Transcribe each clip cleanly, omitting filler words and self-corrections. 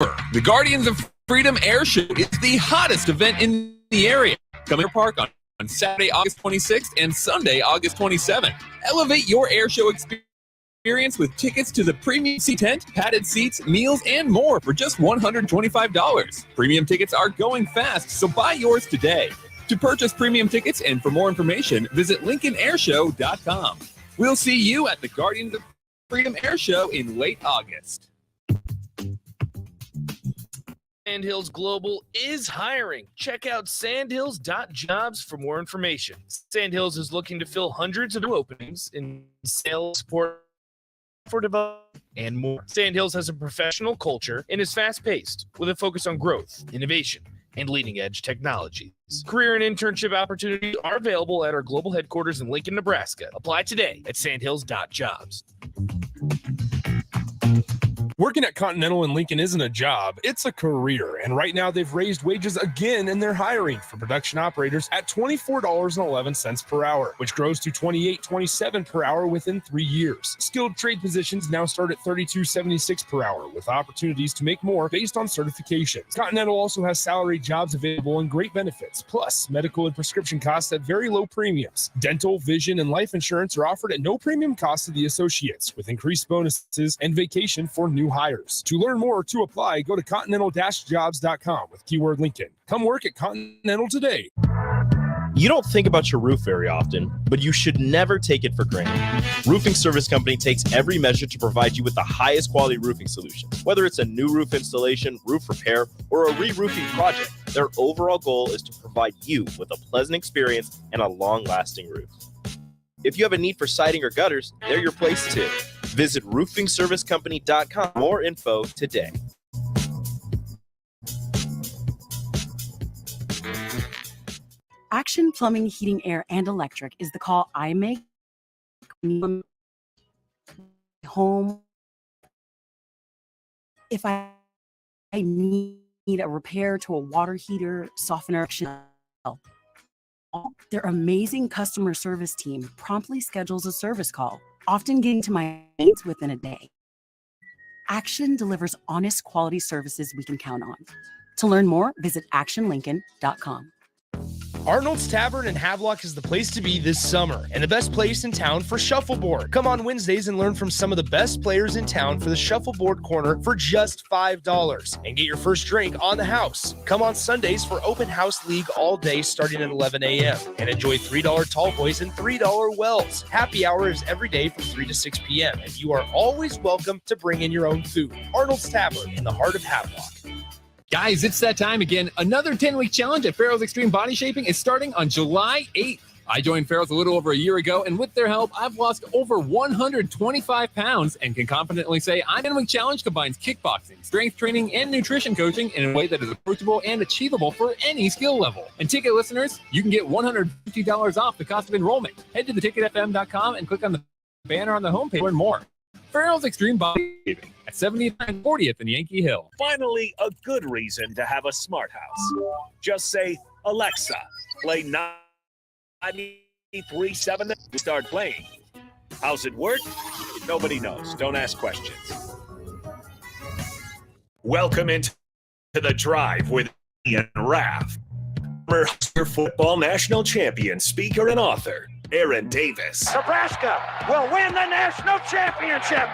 The Guardians of Freedom Air Show is the hottest event in the area. Come to Park on Saturday, August 26th and Sunday, August 27th. Elevate your air show experience with tickets to the premium seat tent, padded seats, meals, and more for just $125. Premium tickets are going fast, so buy yours today. To purchase premium tickets and for more information, visit LincolnAirShow.com. We'll see you at the Guardians of Freedom Air Show in late August. Sandhills Global is hiring. Check out sandhills.jobs for more information. Sandhills is looking to fill hundreds of new openings in sales, support, for development, and more. Sandhills has a professional culture and is fast-paced with a focus on growth, innovation, and leading-edge technologies. Career and internship opportunities are available at our global headquarters in Lincoln, Nebraska. Apply today at sandhills.jobs. Working at Continental in Lincoln isn't a job, it's a career. And right now they've raised wages again and they're hiring for production operators at $24.11 per hour, which grows to $28.27 per hour within 3 years. Skilled trade positions now start at $32.76 per hour with opportunities to make more based on certifications. Continental also has salary jobs available and great benefits, plus medical and prescription costs at very low premiums. Dental, vision, and life insurance are offered at no premium cost to the associates with increased bonuses and vacation for new hires. To learn more or to apply, go to continental-jobs.com with keyword Lincoln. Come work at Continental today. You don't think about your roof very often, but you should never take it for granted. Roofing Service Company takes every measure to provide you with the highest quality roofing solutions. Whether it's a new roof installation, roof repair, or a re-roofing project, their overall goal is to provide you with a pleasant experience and a long-lasting roof. If you have a need for siding or gutters, they're your place too. Visit roofingservicecompany.com for more info today. Action Plumbing, Heating, Air, and Electric is the call I make home. If I need a repair to a water heater, softener, their amazing customer service team promptly schedules a service call, often getting to my needs within a day. Action delivers honest quality services we can count on. To learn more, visit actionlincoln.com. Arnold's Tavern in Havelock is the place to be this summer and the best place in town for shuffleboard. Come on Wednesdays and learn from some of the best players in town for the shuffleboard corner for just $5 and get your first drink on the house. Come on Sundays for open house league all day starting at 11 a.m. and enjoy $3 tall boys and $3 wells. Happy hour is every day from 3 to 6 p.m. and you are always welcome to bring in your own food. Arnold's Tavern in the heart of Havelock. Guys, it's that time again. Another 10-week challenge at Farrell's Extreme Body Shaping is starting on July 8th. I joined Farrell's a little over a year ago, and with their help, I've lost over 125 pounds and can confidently say our 10-week challenge combines kickboxing, strength training, and nutrition coaching in a way that is approachable and achievable for any skill level. And ticket listeners, you can get $150 off the cost of enrollment. Head to theticketfm.com and click on the banner on the homepage to learn more. Farrell's Extreme Body Shaping at 79th 40th in Yankee Hill. Finally, a good reason to have a smart house. Just say, Alexa, play 93.7 and start playing. How's it work? Nobody knows. Don't ask questions. Welcome into The Drive with Ian Raff. Former Husker football national champion, speaker, and author, Aaron Davis. Nebraska will win the national championship.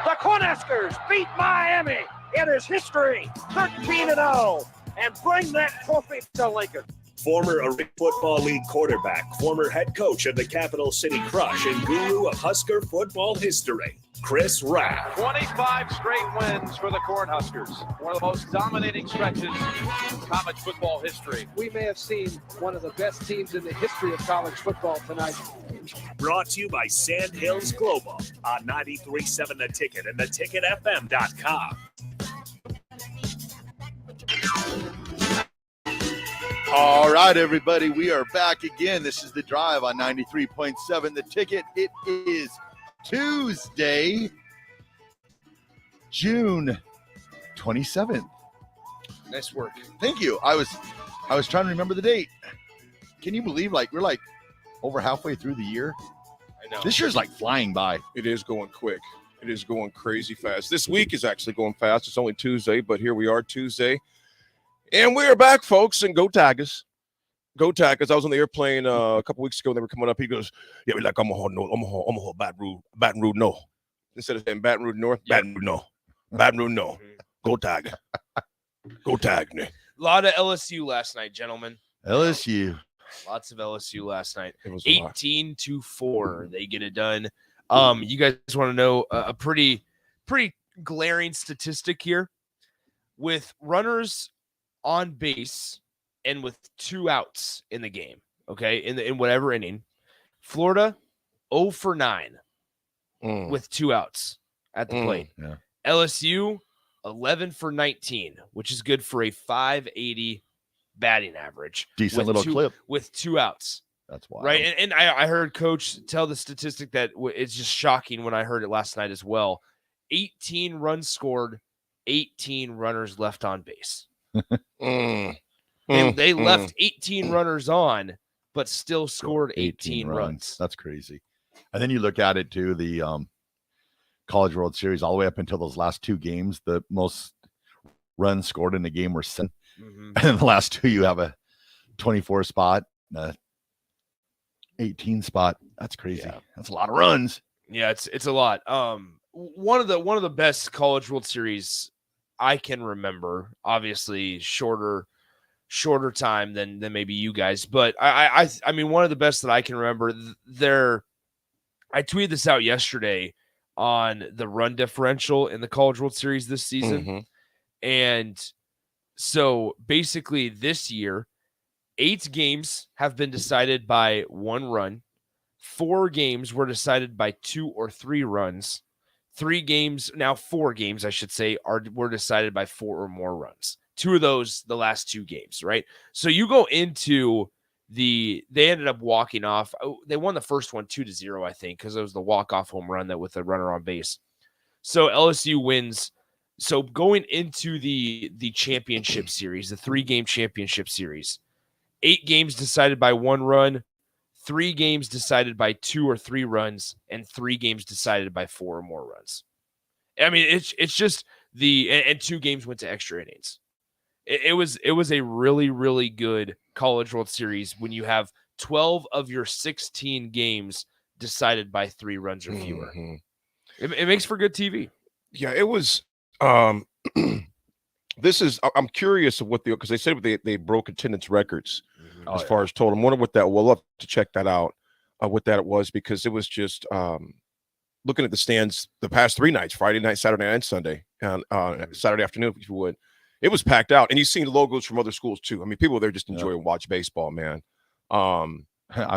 The Cornhuskers beat Miami. It is history, 13-0, and bring that trophy to Lincoln. Former Arena Football League quarterback, former head coach of the Capital City Crush, and guru of Husker football history, Chris Raff. 25 straight wins for the Cornhuskers. One of the most dominating stretches in college football history. We may have seen one of the best teams in the history of college football tonight. Brought to you by Sandhills Global on 93.7 The Ticket and theticketfm.com. All right, everybody, we are back again. This is The Drive on 93.7 The Ticket. It is Tuesday, June 27th. Nice work. Thank you. I was trying to remember the date. Can you believe we're over halfway through the year? I know. This year's flying by. It is going quick. It is going crazy fast. This week is actually going fast. It's only Tuesday, but here we are Tuesday. And we are back, folks, and go Tigers. Go Tigers. I was on the airplane a couple weeks ago, and they were coming up. He goes, yeah, we're like, Omaha, Baton Rouge, no. Instead of saying Baton Rouge North, Baton Rouge, no. Baton Rouge, no. Go Tigers. Go Tigers. A lot of LSU last night, gentlemen. LSU. Lots of LSU last night. It was 18-4. They get it done. You guys want to know a pretty glaring statistic here? With runners on base and with 2 outs in the game, okay, in whatever inning, Florida 0 for 9 with 2 outs at the plate. Yeah. LSU 11 for 19, which is good for a 580 batting average. Decent little clip with 2 outs. That's wild. Right. And I heard Coach tell the statistic that it's just shocking when I heard it last night as well. 18 runs scored, 18 runners left on base. They left 18 runners on, but still scored 18 runs. That's crazy. And then you look at it too, the College World Series, all the way up until those last 2 games, the most runs scored in the game were 7. And in the last 2, you have a 24 spot, 18 spot. That's crazy. Yeah. That's a lot of runs. Yeah, it's a lot. One of the best College World Series I can remember. Obviously, shorter time than maybe you guys, but I mean, one of the best that I can remember. I tweeted this out yesterday on the run differential in the College World Series this season, and so basically this year, 8 games have been decided by 1 run. 4 games were decided by 2 or 3 runs. 4 games, I should say, were decided by 4 or more runs. 2 of those, the last 2 games, right? So you go into they ended up walking off. They won the first one 2-0, I think, because it was the walk-off home run that with a runner on base. So LSU wins. So going into the championship series, the 3-game championship series, 8 games decided by 1 run, 3 games decided by 2 or 3 runs, and 3 games decided by 4 or more runs. I mean, it's just and 2 games went to extra innings. It was a really, really good College World Series when you have 12 of your 16 games decided by 3 runs or fewer. It makes for good TV. Yeah, it was. This is. I'm curious of what because they said they broke attendance records as far as total. I wonder what that. We'll have to check that out. What that it was, because it was just looking at the stands the past 3 nights, Friday night, Saturday night, and Sunday, and Saturday afternoon, if you would. It was packed out, and you've seen logos from other schools too. I mean, people there just enjoy and watch baseball, man. I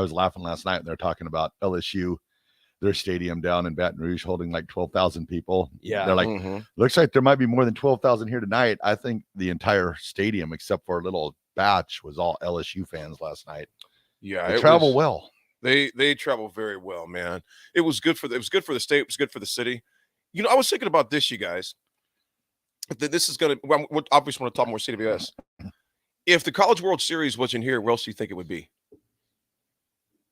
was laughing last night, and they're talking about LSU, their stadium down in Baton Rouge holding like 12,000 people. Yeah. They're like, looks like there might be more than 12,000 here tonight. I think the entire stadium, except for a little batch, was all LSU fans last night. Yeah. They travel well. They travel very well, man. It was good for the state. It was good for the city. You know, I was thinking about this, you guys. This is going to, we obviously want to talk more CWS. If the College World Series wasn't here, where else do you think it would be?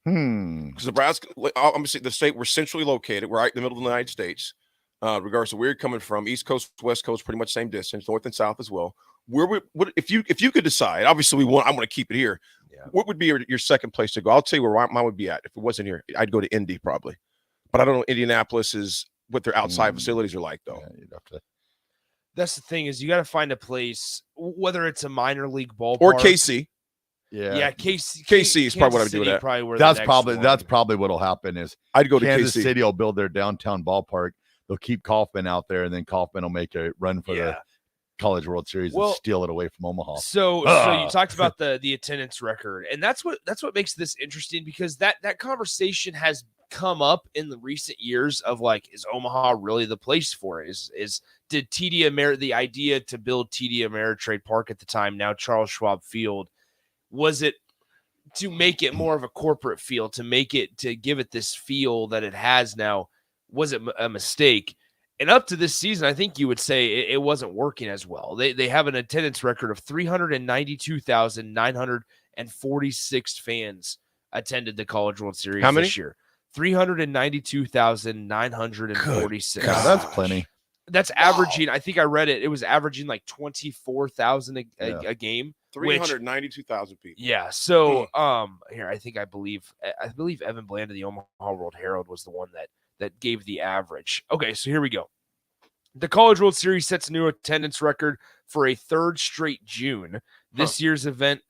Because Nebraska, obviously the state, we're centrally located. We're right in the middle of the United States. Regardless of where you're coming from, East Coast, West Coast, pretty much same distance, North and South as well. If you could decide, obviously I want to keep it here. Yeah. What would be your second place to go? I'll tell you where mine would be at. If it wasn't here, I'd go to Indy probably. But I don't know Indianapolis is what their outside facilities are like, though. Yeah, you'd have to. That's the thing, is you got to find a place, whether it's a minor league ballpark or KC. Yeah, KC is probably what I would do with that. That's probably what'll happen is I'd go to Kansas KC. City will build their downtown ballpark. They'll keep Kaufman out there, and then Kaufman will make a run for the College World Series and steal it away from Omaha. So you talked about the attendance record, and that's what makes this interesting, because that conversation has come up in the recent years of like, is Omaha really the place for it? Did the idea to build TD Ameritrade Park at the time, now Charles Schwab Field, was it to make it more of a corporate feel, to give it this feel that it has now? Was it a mistake? And up to this season, I think you would say it wasn't working as well. They have an attendance record of 392,946 fans attended the College World Series this year. 392,946. That's plenty. That's averaging. I think I read it. It was averaging like 24,000 a game. 392,000 people. Yeah. So here I believe Evan Bland of the Omaha World Herald was the one that gave the average. Okay, so here we go. The College World Series sets a new attendance record for a third straight June. This year's event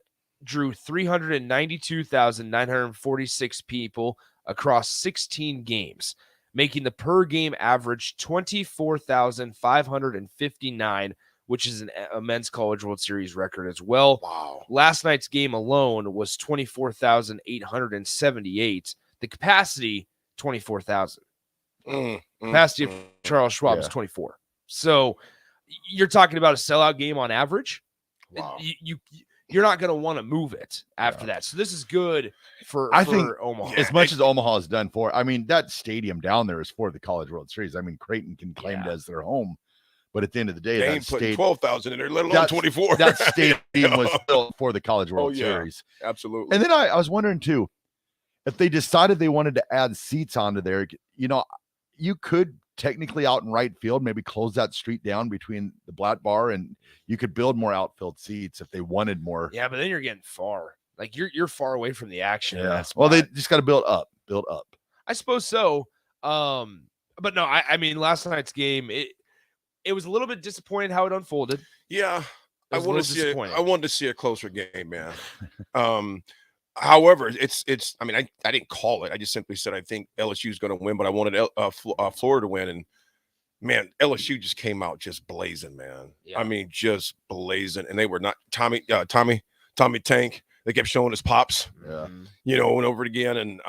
drew 392,946 people across 16 games, making the per game average 24,559, which is a men's College World Series record as well. Wow. Last night's game alone was 24,878. The capacity, 24,000. Capacity of Charles Schwab is 24. So you're talking about a sellout game on average. Wow. You're not going to want to move it after that. So this is good for think Omaha. As much as Omaha has done for, I mean, that stadium down there is for the College World Series. I mean, Creighton can claim it as their home, but at the end of the day, They ain't putting 12,000 in there, let alone 24. That stadium was built for the College World Series. Absolutely. And then I was wondering too, if they decided they wanted to add seats onto there, you know, you could technically out in right field, maybe close that street down between the Blatt Bar, and you could build more outfield seats if they wanted more. Yeah, but then you're getting far. Like you're far away from the action. Yeah. Well, they just got to build up. I suppose so. But no, I mean, last night's game, it was a little bit disappointing how it unfolded. Yeah. I wanted to see a closer game, man. However, it's. I mean, I didn't call it. I just simply said I think LSU is going to win, but I wanted Florida to win, and man, LSU just came out just blazing, man. Yeah. I mean, just blazing, and they were not Tommy Tank. They kept showing his pops, you know, and over it again, and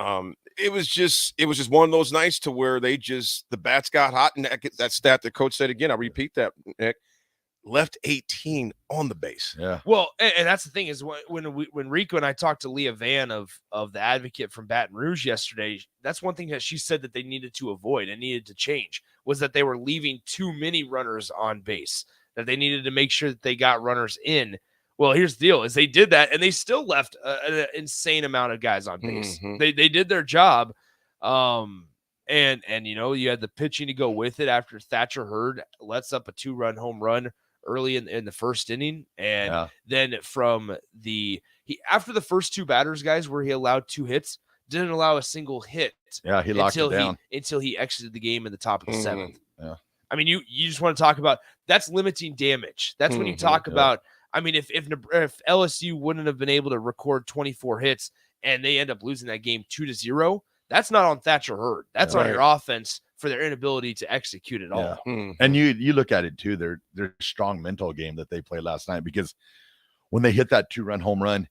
it was just one of those nights to where the bats got hot, and that stat the coach said again. I'll repeat that, Nick. Left 18 on the base. Yeah. Well, and that's the thing is when Rico and I talked to Leah Van of the Advocate from Baton Rouge yesterday, that's one thing that she said that they needed to avoid and needed to change was that they were leaving too many runners on base, that they needed to make sure that they got runners in. Well, here's the deal is they did that and they still left an insane amount of guys on base. Mm-hmm. They did their job. And you know, you had the pitching to go with it after Thatcher Hurd lets up a 2-run home run early in the first inning, and then after the first two batters, guys, where he allowed 2 hits, didn't allow a single hit. Yeah, he locked it down until he exited the game in the top of the 7th. Yeah, I mean, you just want to talk about that's limiting damage. That's when you talk about. I mean, if LSU wouldn't have been able to record 24 hits and they end up losing that game 2-0, that's not on Thatcher Hurd. That's on your offense for their inability to execute it all. And you look at it too, their strong mental game that they played last night, because when they hit that 2-run home run,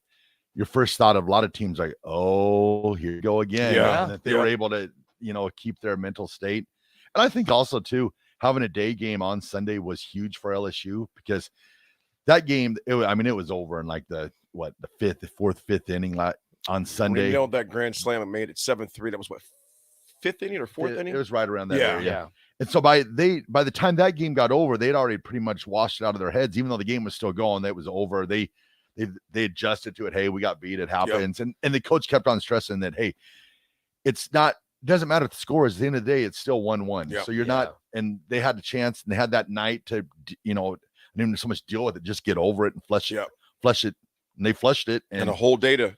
your first thought of a lot of teams like, oh, here you go again. And that they were able to, you know, keep their mental state. And I think also too, having a day game on Sunday was huge for LSU, because that game, it was over in like the fourth, fifth inning on Sunday. We nailed that grand slam and made it 7-3. That was what, 5th inning or 4th inning? It was right around that area. Yeah. And so by the time that game got over, they'd already pretty much washed it out of their heads. Even though the game was still going, that was over. They adjusted to it. Hey, we got beat. It happens. And the coach kept on stressing that, hey, doesn't matter if the score is, at the end of the day, it's still 1-1. So you're not, and they had the chance and they had that night to, you know, not even so much deal with it, just get over it and flush it. And they flushed it. And a whole day to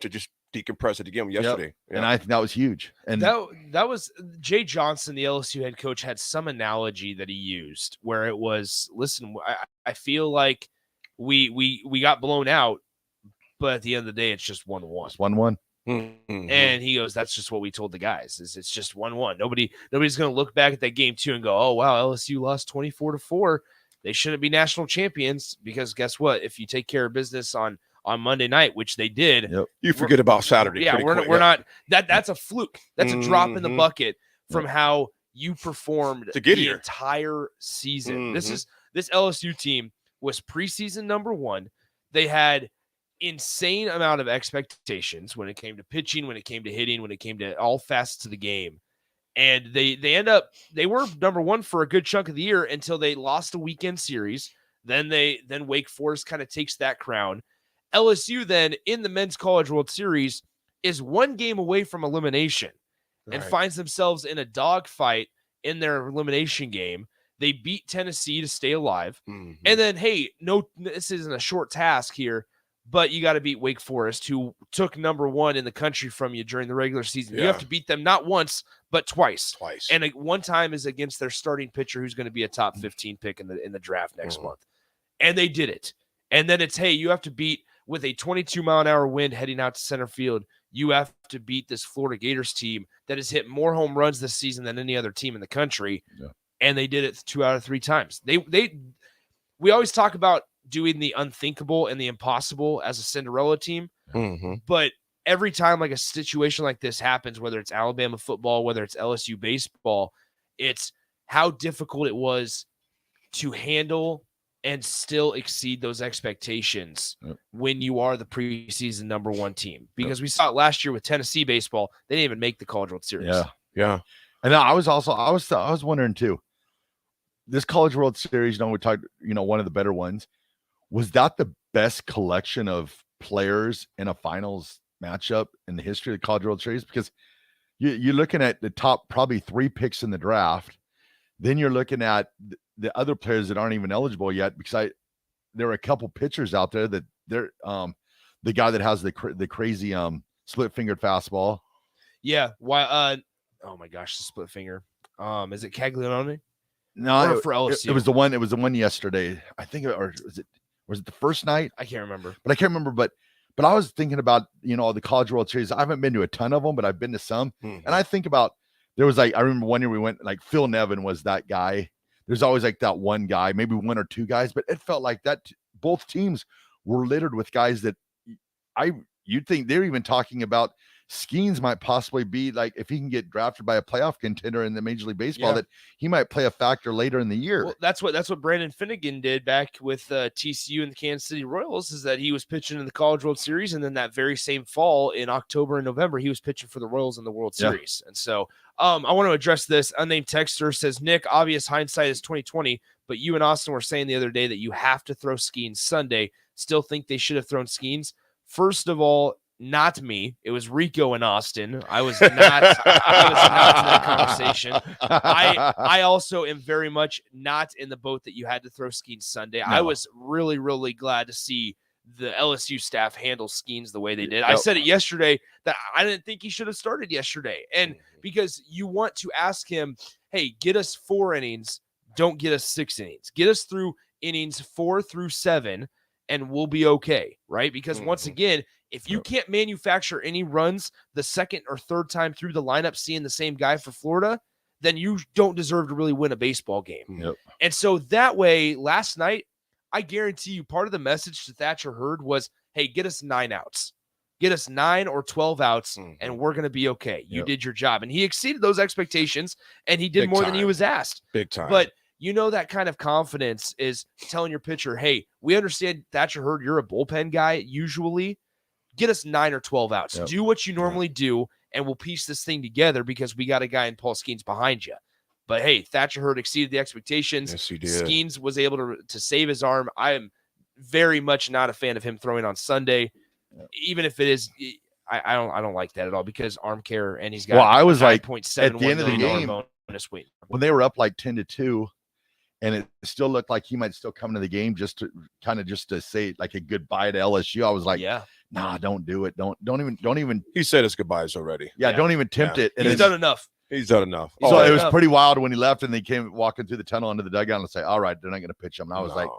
just decompress it again yesterday. And I think that was huge. And that was Jay Johnson, the LSU head coach, had some analogy that he used where it was, listen, I feel like we got blown out, but at the end of the day, it's just 1-1. It's 1-1. Mm-hmm. And he goes, that's just what we told the guys, is it's just 1-1. Nobody's going to look back at that game too and go, oh, wow, LSU lost 24-4. They shouldn't be national champions, because guess what? If you take care of business on Monday night, which they did, you forget about Saturday. Yeah, we're not that's a fluke. That's a drop in the bucket from how you performed to get the here. Entire season. This LSU team was preseason number 1. They had insane amount of expectations when it came to pitching, when it came to hitting, when it came to all facets of the game. And they were number 1 for a good chunk of the year until they lost a weekend series. Then Wake Forest kind of takes that crown. LSU then in the Men's College World Series is 1 game away from elimination. and finds themselves in a dogfight in their elimination game. They beat Tennessee to stay alive. And then, hey, no, this isn't a short task here, but you got to beat Wake Forest, who took number 1 in the country from you during the regular season. You have to beat them not once, but twice. And one time is against their starting pitcher, who's going to be a top 15 pick in the draft next month. And they did it. And then it's, hey, you have to beat, with a 22-mile-an-hour wind heading out to center field, you have to beat this Florida Gators team that has hit more home runs this season than any other team in the country. And they did it 2 out of 3 times. We always talk about doing the unthinkable and the impossible as a Cinderella team. But every time like a situation like this happens, whether it's Alabama football, whether it's LSU baseball, it's how difficult it was to handle and still exceed those expectations when you are the preseason number 1 team. Because we saw it last year with Tennessee baseball. They didn't even make the College World Series. Yeah. And I was wondering too, this College World Series, we talked, one of the better ones, was that the best collection of players in a finals matchup in the history of the College World Series? Because you're looking at the top probably 3 picks in the draft. Then you're looking at the other players that aren't even eligible yet, because there are a couple pitchers out there that they're the guy that has the crazy split fingered fastball. Yeah. Why? Oh my gosh, the split finger. Is it Caglianone? No, for LSU. It was the one. It was the one yesterday. I think, or was it the first night? I can't remember. But I was thinking about the College World Series. I haven't been to a ton of them, but I've been to some, and I think about there was I remember one year we went, Phil Nevin was that guy. There's always that one guy, maybe 1 or 2 guys, but it felt like that both teams were littered with guys that you'd think they're even talking about. Skeens might possibly be if he can get drafted by a playoff contender in the Major League Baseball, that he might play a factor later in the year. Well, that's what Brandon Finnegan did back with TCU and the Kansas City Royals, is that he was pitching in the College World Series, and then that very same fall in October and November, he was pitching for the Royals in the World Series. And so I want to address this. Unnamed texter says, Nick, obvious hindsight is 2020, but you and Austin were saying the other day that you have to throw Skeens Sunday. Still think they should have thrown Skeens? First of all, not me. It was Rico and Austin. I was not in that conversation. I also am very much not in the boat that you had to throw Skeens Sunday. No. I was really, really glad to see the LSU staff handle Skeens the way they did. I said it yesterday that I didn't think he should have started yesterday. And because you want to ask him, hey, get us 4 innings, don't get us 6 innings. Get us through innings 4 through 7, and we'll be okay, right? Because once again, if you can't manufacture any runs the second or third time through the lineup, seeing the same guy for Florida, then you don't deserve to really win a baseball game. And so that way, last night, I guarantee you part of the message to Thatcher Hurd was, hey, get us 9 outs. Get us 9 or 12 outs, and we're going to be okay. You did your job. And he exceeded those expectations, and he did Big more time. than he was asked. Big time. But that kind of confidence is telling your pitcher, hey, we understand, Thatcher Hurd, you're a bullpen guy usually. Get us 9 or 12 outs. Do what you normally do, and we'll piece this thing together because we got a guy in Paul Skeens behind you. But, hey, Thatcher Hurd exceeded the expectations. Yes, he did. Skeens was able to save his arm. I am very much not a fan of him throwing on Sunday, even if it is – I don't like that at all because arm care, and he's got I was like, 9.7 at the end of the game, bonus weight. When they were up 10-2, and it still looked like he might still come into the game just to say a goodbye to LSU. I was like, nah, don't do it. Don't even. He said his goodbyes already. Don't even tempt it. And He's done enough. He's done enough. So it was pretty wild when he left and they came walking through the tunnel into the dugout and say, all right, they're not going to pitch him. And I was like,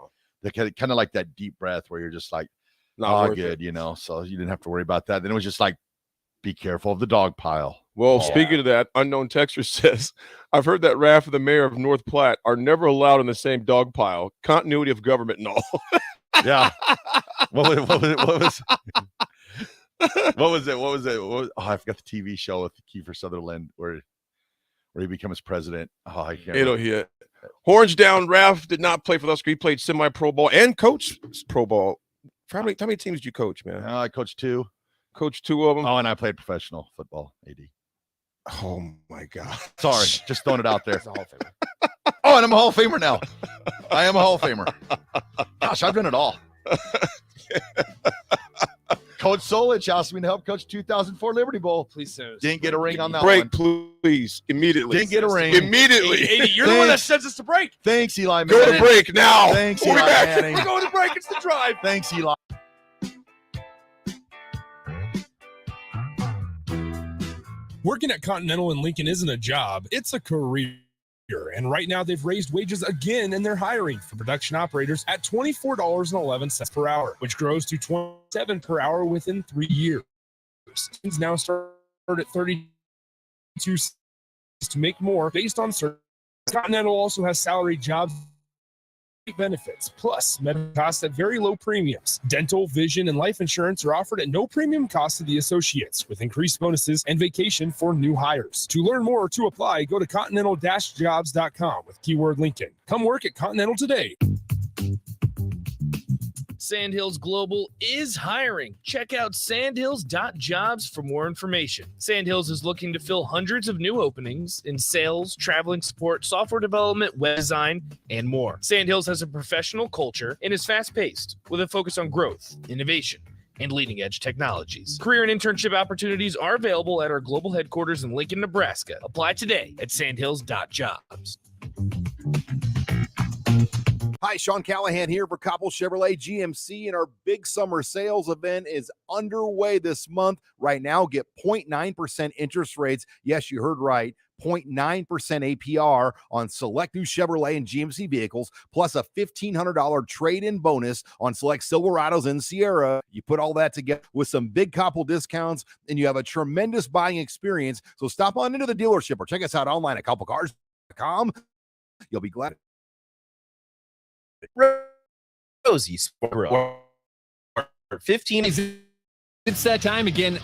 kind of like that deep breath where you're just like, not good, so you didn't have to worry about that. Then it was just like, be careful of the dog pile. Well, speaking of that, unknown texter says, I've heard that Raff and the mayor of North Platte are never allowed in the same dog pile. Continuity of government and all. Yeah. What was it? Oh, I forgot the TV show with Kiefer Sutherland where he becomes president. Oh, I can't remember. Horns down. Raff did not play for us. He played semi-pro ball and coached pro ball. How many teams did you coach, man? I coached 2. Coached 2 of them. Oh, and I played professional football, AD. Oh, my God. Sorry, just throwing it out there. Oh, and I'm a Hall of Famer now. I am a Hall of Famer. Gosh, I've done it all. Coach Solich asked me to help coach 2004 Liberty Bowl. Please say it. Didn't get a ring on that Break, one. please. Immediately. Didn't get a ring. Immediately. 80, you're the one that sends us to break. Thanks, Eli Go Manning. to break now. Thanks, We'll be Eli back. Manning. We're going to break. It's the drive. Thanks, Eli. Working at Continental in Lincoln isn't a job, it's a career. And right now they've raised wages again and they're hiring for production operators at $24.11 per hour, which grows to $27 per hour within 3 years. Teams now start at 32 cents to make more based on certain. Continental also has salary jobs, benefits, plus medical costs at very low premiums. Dental, vision, and life insurance are offered at no premium cost to the associates, with increased bonuses and vacation for new hires. To learn more or to apply, go to continental-jobs.com with keyword Lincoln. Come work at Continental today. Sandhills Global is hiring. Check out sandhills.jobs for more information. Sandhills is looking to fill hundreds of new openings in sales, traveling support, software development, web design, and more. Sandhills has a professional culture and is fast-paced with a focus on growth, innovation, and leading-edge technologies. Career and internship opportunities are available at our global headquarters in Lincoln, Nebraska. Apply today at sandhills.jobs. Hi, Sean Callahan here for Coppell Chevrolet GMC, and our big summer sales event is underway this month. Right now, get 0.9% interest rates. Yes, you heard right. 0.9% APR on select new Chevrolet and GMC vehicles, plus a $1,500 trade-in bonus on select Silverados and Sierra. You put all that together with some big Coppell discounts, and you have a tremendous buying experience. So stop on into the dealership or check us out online at CoppellCars.com. You'll be glad. Rosie Sport 15. It's that time again.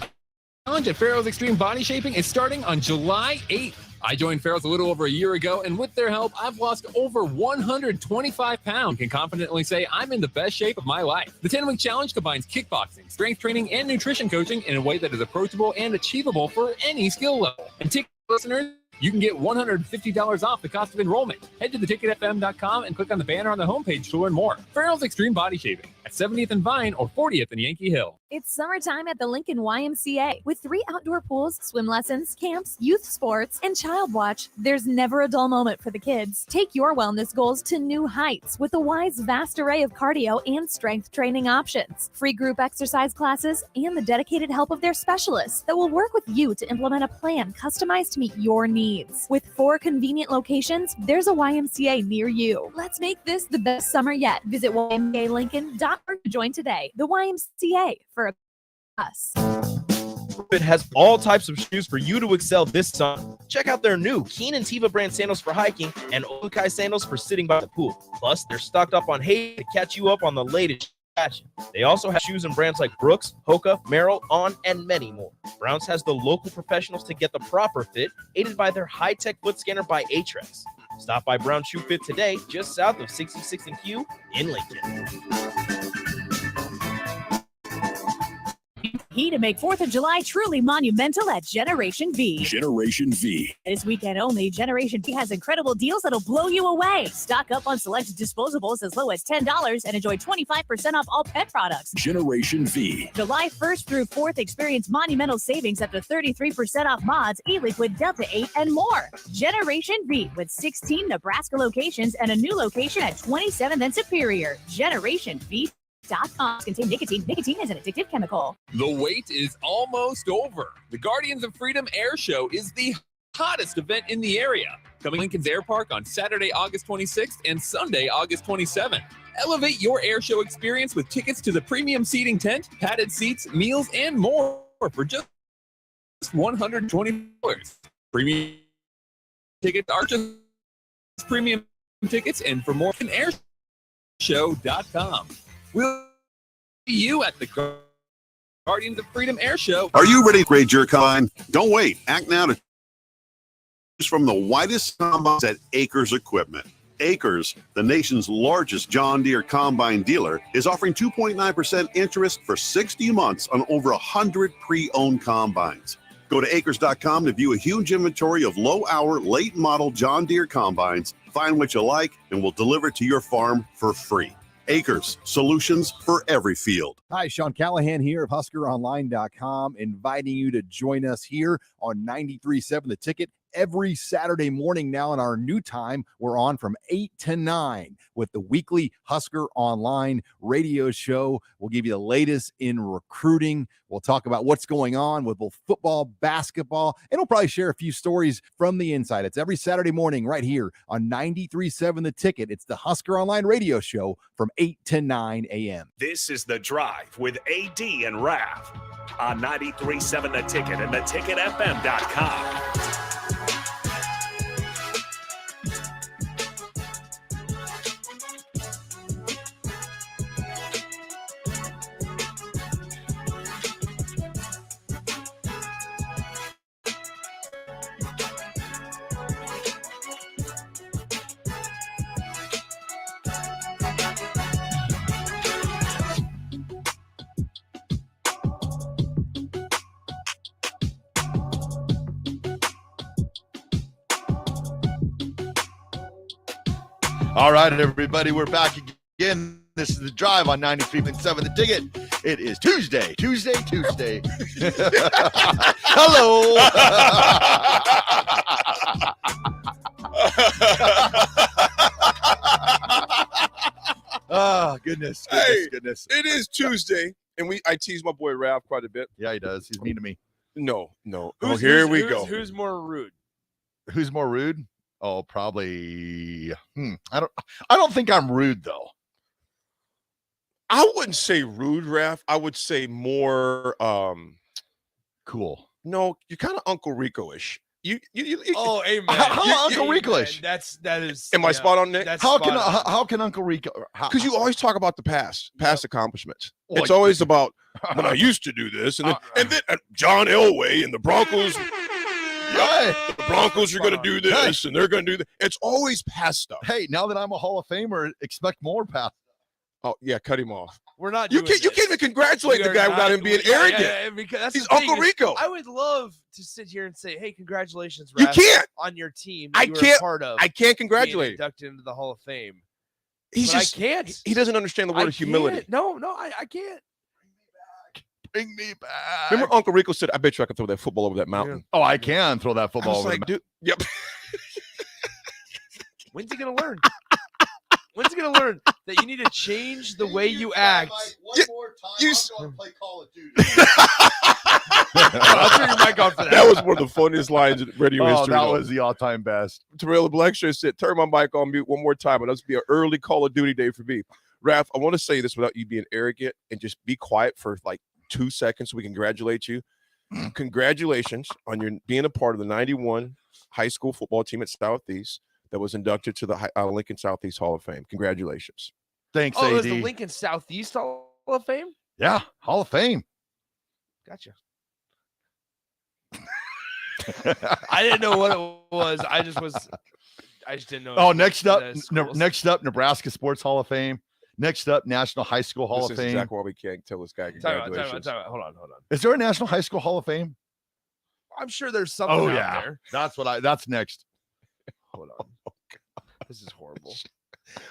Challenge at Farrell's Extreme Body Shaping is starting on July 8th. I joined Farrell's a little over a year ago, and with their help, I've lost over 125 pounds. I can confidently say I'm in the best shape of my life. The 10-week challenge combines kickboxing, strength training, and nutrition coaching in a way that is approachable and achievable for any skill level. And TikTok listeners, you can get $150 off the cost of enrollment. Head to theticketfm.com and click on the banner on the homepage to learn more. Farrell's Extreme Body Shaping at 70th and Vine or 40th and Yankee Hill. It's summertime at the Lincoln YMCA. With 3 outdoor pools, swim lessons, camps, youth sports, and child watch, there's never a dull moment for the kids. Take your wellness goals to new heights with the Y's vast array of cardio and strength training options, free group exercise classes, and the dedicated help of their specialists that will work with you to implement a plan customized to meet your needs. With 4 convenient locations, there's a YMCA near you. Let's make this the best summer yet. Visit YMCALincoln.org to join today. The YMCA for us. It has all types of shoes for you to excel this summer. Check out their new Keen and Tiva brand sandals for hiking and Olukai sandals for sitting by the pool. Plus, they're stocked up on hay to catch you up on the latest fashion. They also have shoes and brands like Brooks, Hoka, Merrell, On, and many more. Browns has the local professionals to get the proper fit, aided by their high-tech foot scanner by Atrex. Stop by Brown Shoe Fit today, just south of 66th and Q in Lincoln. Key to make 4th of July truly monumental at Generation V. Generation V. This weekend only, Generation V has incredible deals that'll blow you away. Stock up on select disposables as low as $10 and enjoy 25% off all pet products. Generation V. July 1st through 4th, experience monumental savings up to 33% off mods, e-liquid, Delta 8, and more. Generation V with 16 Nebraska locations and a new location at 27th and Superior. Generation V. Contain nicotine. Nicotine is an addictive chemical. The wait is almost over. The Guardians of Freedom Air Show is the hottest event in the area. Coming to Lincoln's Air Park on Saturday, August 26th and Sunday, August 27th. Elevate your air show experience with tickets to the premium seating tent, padded seats, meals, and more for just $120. Premium tickets are just premium tickets, and for more, airshow.com. We'll see you at the Guardians of Freedom Air Show. Are you ready to grade your combine? Don't wait. Act now to choose from the widest combines at Acres Equipment. Acres, the nation's largest John Deere combine dealer, is offering 2.9% interest for 60 months on over 100 pre-owned combines. Go to acres.com to view a huge inventory of low-hour, late-model John Deere combines. Find what you like, and we'll deliver to your farm for free. Acres, solutions for every field. Hi, Sean Callahan here of HuskerOnline.com, inviting you to join us here on 93.7 The Ticket every Saturday morning now. In our new time, we're on from 8 to 9 with the weekly Husker Online radio show. We'll give you the latest in recruiting. We'll talk about what's going on with both football, basketball, and we'll probably share a few stories from the inside. It's every Saturday morning right here on 93.7 The Ticket. It's the Husker Online radio show from 8 to 9 a.m. This is The Drive with AD and Raff on 93.7 The Ticket and theticketfm.com. All right, everybody, we're back again. This is The Drive on 93.7 The Ticket. It is Tuesday. Hello. Oh, goodness. It is Tuesday, and I tease my boy Raff quite a bit. Yeah, he does. He's mean to me. No. Here we go. Who's more rude? Who's more rude? Oh, probably. I don't think I'm rude though. I wouldn't say rude, Raff. I would say more cool. No, you're kind of Uncle Rico-ish. You Oh, amen. How Uncle Rico-ish? That is. Am I spot on, Nick? How can Uncle Rico? Because you always talk about the past accomplishments. Well, it's always about when I used to do this, and then John Elway and the Broncos. Right. The Broncos are going to do this, and they're going to do that. It's always past stuff. Hey, now that I'm a Hall of Famer, expect more past. Oh yeah, cut him off. We're not. You can't even congratulate the guy without him being arrogant. Because that's He's the thing Uncle Rico. I would love to sit here and say, "Hey, congratulations, You Raff, can't on your team. I you were can't. a part of I can't congratulate him. Inducted into the Hall of Fame. He's But just. I can't. He doesn't understand the word of humility. No, I can't. Bring me back. Remember, Uncle Rico said, "I bet you I can throw that football over that mountain." Oh, I can throw that I football was over like, the dude. Yep. When's he gonna learn? When's he gonna learn that you need to change the way you act? I'll go and play Call of Duty. I'll turn your mic on for that. That was one of the funniest lines in radio history. That was the all-time best. Terrell Blackshaw said, "Turn my mic on mute one more time. It must be an early Call of Duty day for me." Raff, I want to say this without you being arrogant and just be quiet for like 2 seconds so we can congratulate you. Congratulations on your being a part of the 91 high school football team at Southeast that was inducted to the Lincoln Southeast Hall of Fame. Congratulations. Thanks, Oh, AD. it was the Lincoln Southeast Hall of Fame? Yeah, Hall of Fame. Gotcha. I didn't know what it was. I just didn't know. Oh, next up, Nebraska Sports Hall of Fame. Next up, National High School Hall This of is Fame. exactly why we can't tell this guy congratulations. Time out. Hold on. Is there a National High School Hall of Fame? I'm sure there's something out there. That's next. Hold on. This is horrible.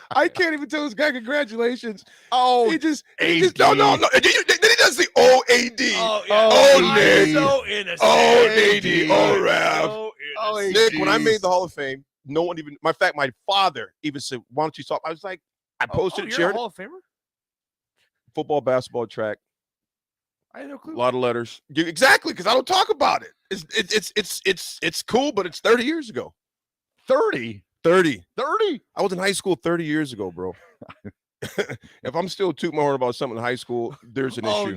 I can't even tell this guy congratulations. Oh, he just no. AD. Then he does the OAD. Oh, yeah. Oh, Nick. So innocent. Oh, AD. Oh, Raff. So innocent. Nick, when I made the Hall of Fame, no one even. My fact, my father even said, "Why don't you talk?" I was like, I posted it, You're shared a it. Hall of Famer? Football, basketball, track. I had no A clue. lot of letters. Exactly, because I don't talk about it. It's cool, but it's 30 years ago. 30. 30. I was in high school 30 years ago, bro. If I'm still tooting my horn about something in high school, there's an issue.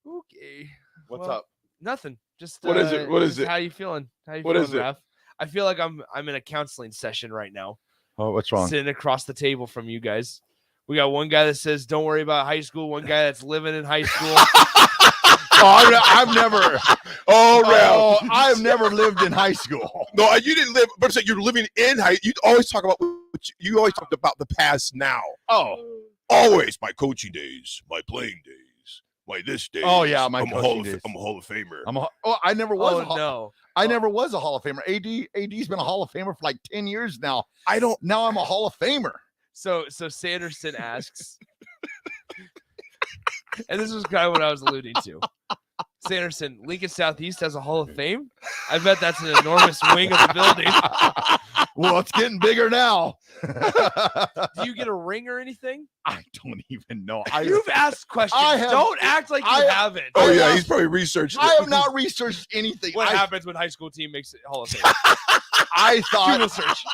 Okay. What's up? Nothing. Just What is it? What is just it? How you feeling? How you What feeling, is it? Raff? I feel like I'm in a counseling session right now. Oh, what's wrong? Sitting across the table from you guys. We got one guy that says, "Don't worry about high school." One guy that's living in high school. I've never. Ralph. I've never lived in high school. No, you didn't live. But you're living in high. You always talk about. You always talked about the past now. Oh, always my coaching days, my playing days, my this day. Oh yeah, my I'm coaching days. I'm a Hall of Famer. I never was. Oh, I never was a Hall of Famer. AD's been a Hall of Famer for like 10 years now. Now I'm a Hall of Famer. So Sanderson asks, and this is kind of what I was alluding to. Sanderson, Lincoln Southeast has a Hall of Fame? I bet that's an enormous wing of the building. Well, it's getting bigger now. Do you get a ring or anything? I don't even know. You've asked questions. Don't act like you haven't. Oh, yeah, he's probably researched it. I have not researched anything. What happens when high school team makes it Hall of Fame? I thought. Google search.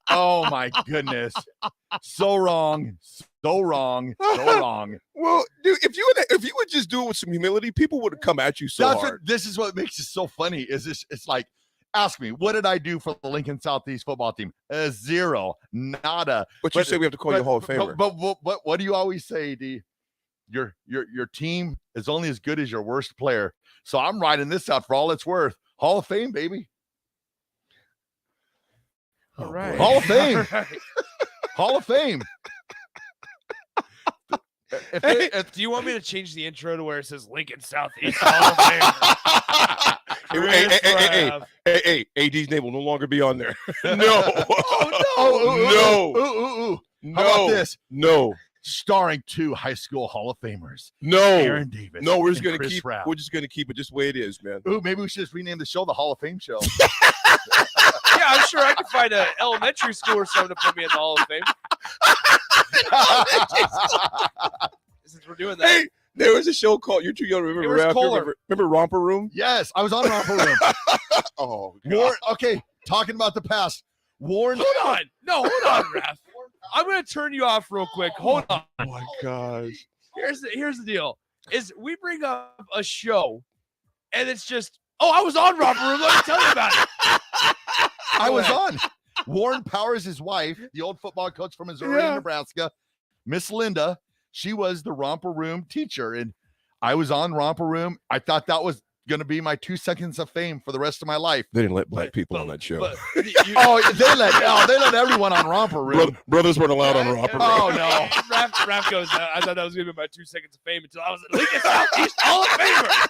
Oh, my goodness. So wrong. So wrong. So wrong. Well, dude, if you would just do it with some humility, people would have come at you so hard. This is what makes it so funny. It's like, ask me, what did I do for the Lincoln Southeast football team? 0, nada. But you say we have to call you a Hall of Famer. But what do you always say, D? Your team is only as good as your worst player. So I'm writing this out for all it's worth. Hall of Fame, baby. All right. Hall of Fame. All right. Hall of Fame. Do you want me to change the intro to where it says Lincoln Southeast Hall of Fame? Hey, AD's name will no longer be on there. No. No. How about this? No. Starring 2 high school Hall of Famers. No. Aaron Davis. No, we're just and gonna Chris keep Raff. we're just gonna keep it just the way it is, man. Ooh, maybe we should just rename the show the Hall of Fame Show. Yeah, I'm sure I could find an elementary school or something to put me in the Hall of Fame. Since we're doing that. Hey, there was a show called, you're too young to remember, Raff. Remember Romper Room? Yes, I was on Romper Room. Oh, God. Warren, okay, talking about the past. Warren. Hold on. No, hold on, Raff. I'm going to turn you off real quick. Hold on. Oh, my gosh. Here's the deal. Is we bring up a show, and it's just, oh, I was on Romper Room. Let me tell you about it. I was on. Warren Powers, his wife, the old football coach from Missouri and Nebraska, Miss Linda, she was the Romper Room teacher, and I was on Romper Room. I thought that was going to be my 2 seconds of fame for the rest of my life. They didn't let black people on that show. They let everyone on Romper Room. Brothers weren't allowed on Romper Room. Oh, no. Raff goes, I thought that was going to be my 2 seconds of fame until I was at Lincoln Southeast Hall of Famer.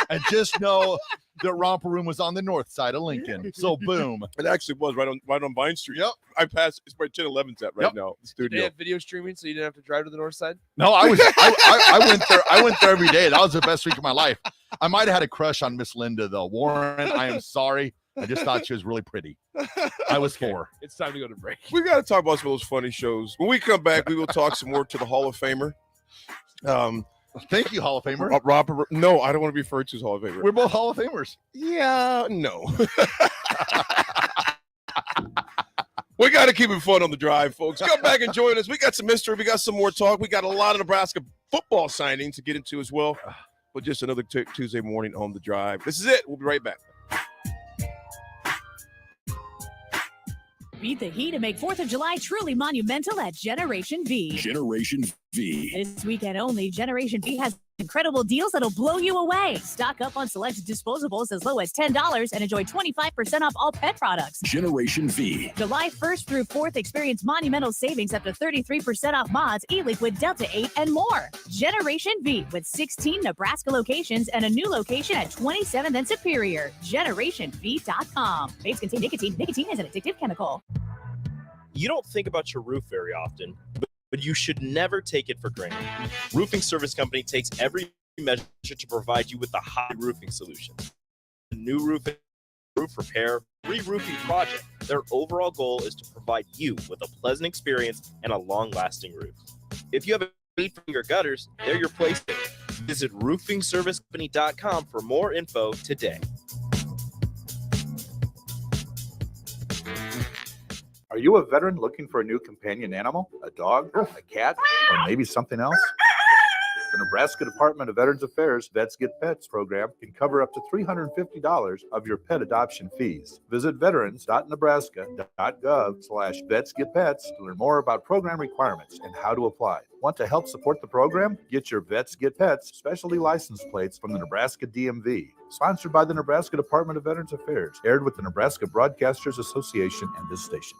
And just know that Romper Room was on the north side of Lincoln. So, boom. It actually was right on Vine Street. Yep. I passed, it's probably 1011's at right now. The Did studio. they have video streaming so you didn't have to drive to the north side? No, I went there every day. That was the best week of my life. I might have had a crush on Miss Linda, though. Warren, I am sorry. I just thought she was really pretty. I was 4. It's time to go to break. We got to talk about some of those funny shows. When we come back, we will talk some more to the Hall of Famer. Thank you, Hall of Famer. Robert, no, I don't want to be referred to as Hall of Famer. We're both Hall of Famers. Yeah, no. We got to keep it fun on the drive, folks. Come back and join us. We got some history. We got some more talk. We got a lot of Nebraska football signings to get into as well. But just another Tuesday morning on the drive. This is it. We'll be right back. Beat the heat and make 4th of July truly monumental at Generation V. Generation V. This weekend only, Generation V has incredible deals that'll blow you away. Stock up on select disposables as low as $10 and enjoy 25% off all pet products. Generation V. July 1st through 4th, experience monumental savings up to 33% off mods, e-liquid, Delta 8, and more. Generation V with 16 Nebraska locations and a new location at 27th and Superior. GenerationV.com. Vapes contain nicotine. Nicotine is an addictive chemical. You don't think about your roof very often, but you should never take it for granted. Roofing Service Company takes every measure to provide you with the high roofing solution. A new roof repair, re-roofing project. Their overall goal is to provide you with a pleasant experience and a long-lasting roof. If you have a need for your gutters, they're your place. Visit roofingservicecompany.com for more info today. Are you a veteran looking for a new companion animal? A dog, a cat, or maybe something else? The Nebraska Department of Veterans Affairs Vets Get Pets program can cover up to $350 of your pet adoption fees. Visit veterans.nebraska.gov/vetsgetpets to learn more about program requirements and how to apply. Want to help support the program? Get your Vets Get Pets specialty license plates from the Nebraska DMV. Sponsored by the Nebraska Department of Veterans Affairs. Aired with the Nebraska Broadcasters Association and this station.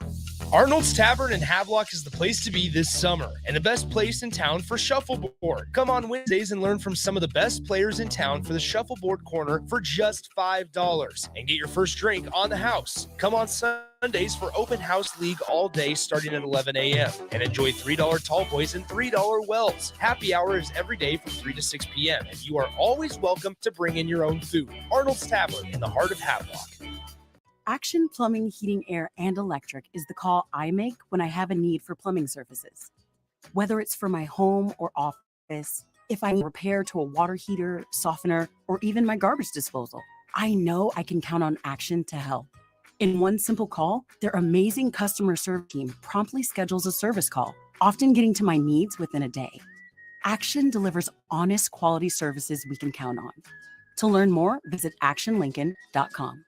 Arnold's Tavern in Havelock is the place to be this summer and the best place in town for shuffleboard. Come on Wednesdays and learn from some of the best players in town for the shuffleboard corner for just $5 and get your first drink on the house. Come on Sunday Sundays for Open House League all day starting at 11 a.m. And enjoy $3 tall boys and $3 wells. Happy hour is every day from 3 to 6 p.m. And you are always welcome to bring in your own food. Arnold's Tavern in the heart of Havelock. Action Plumbing, Heating, Air, and Electric is the call I make when I have a need for plumbing services. Whether it's for my home or office, if I need repair to a water heater, softener, or even my garbage disposal, I know I can count on Action to help. In one simple call, their amazing customer service team promptly schedules a service call, often getting to my needs within a day. Action delivers honest quality services we can count on. To learn more, visit actionlincoln.com.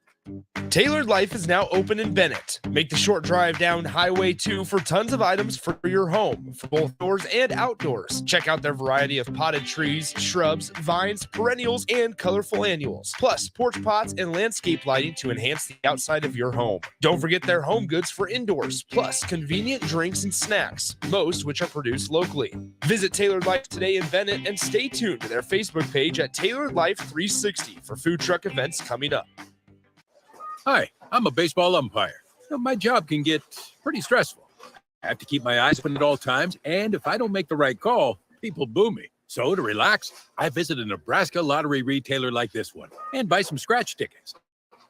Tailored Life is now open in Bennett. Make the short drive down Highway 2 for tons of items for your home, for both doors and outdoors. Check out their variety of potted trees, shrubs, vines, perennials, and colorful annuals. Plus, porch pots and landscape lighting to enhance the outside of your home. Don't forget their home goods for indoors, plus convenient drinks and snacks, most which are produced locally. Visit Tailored Life today in Bennett and stay tuned to their Facebook page at Tailored Life 360 for food truck events coming up. Hi, I'm a baseball umpire. My job can get pretty stressful. I have to keep my eyes open at all times, and if I don't make the right call, people boo me. So to relax, I visit a Nebraska lottery retailer like this one and buy some scratch tickets.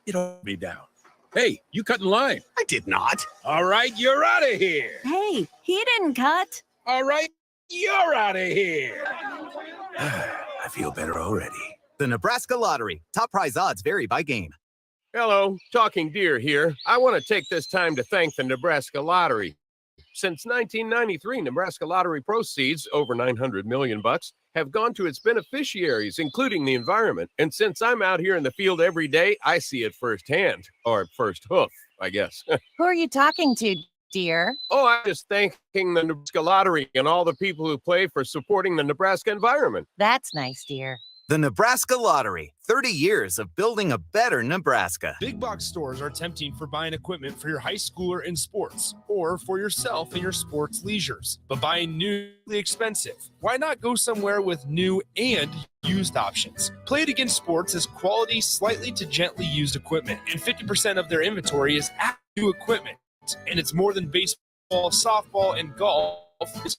It'll me down. Hey, you cut in line. I did not. All right, you're out of here. Hey, he didn't cut. All right, you're out of here. I feel better already. The Nebraska Lottery. Top prize odds vary by game. Hello, Talking Deer here. I want to take this time to thank the Nebraska Lottery. Since 1993, Nebraska Lottery proceeds, over $900 million, have gone to its beneficiaries, including the environment. And since I'm out here in the field every day, I see it firsthand, or first hoof, I guess. Who are you talking to, dear? Oh, I'm just thanking the Nebraska Lottery and all the people who play for supporting the Nebraska environment. That's nice, dear. The Nebraska Lottery. 30 years of building a better Nebraska. Big box stores are tempting for buying equipment for your high schooler in sports or for yourself in your sports leisures, but buying newly expensive. Why not go somewhere with new and used options? Play It Again Sports is quality, slightly to gently used equipment, and 50% of their inventory is new equipment. And it's more than baseball, softball, and golf. It's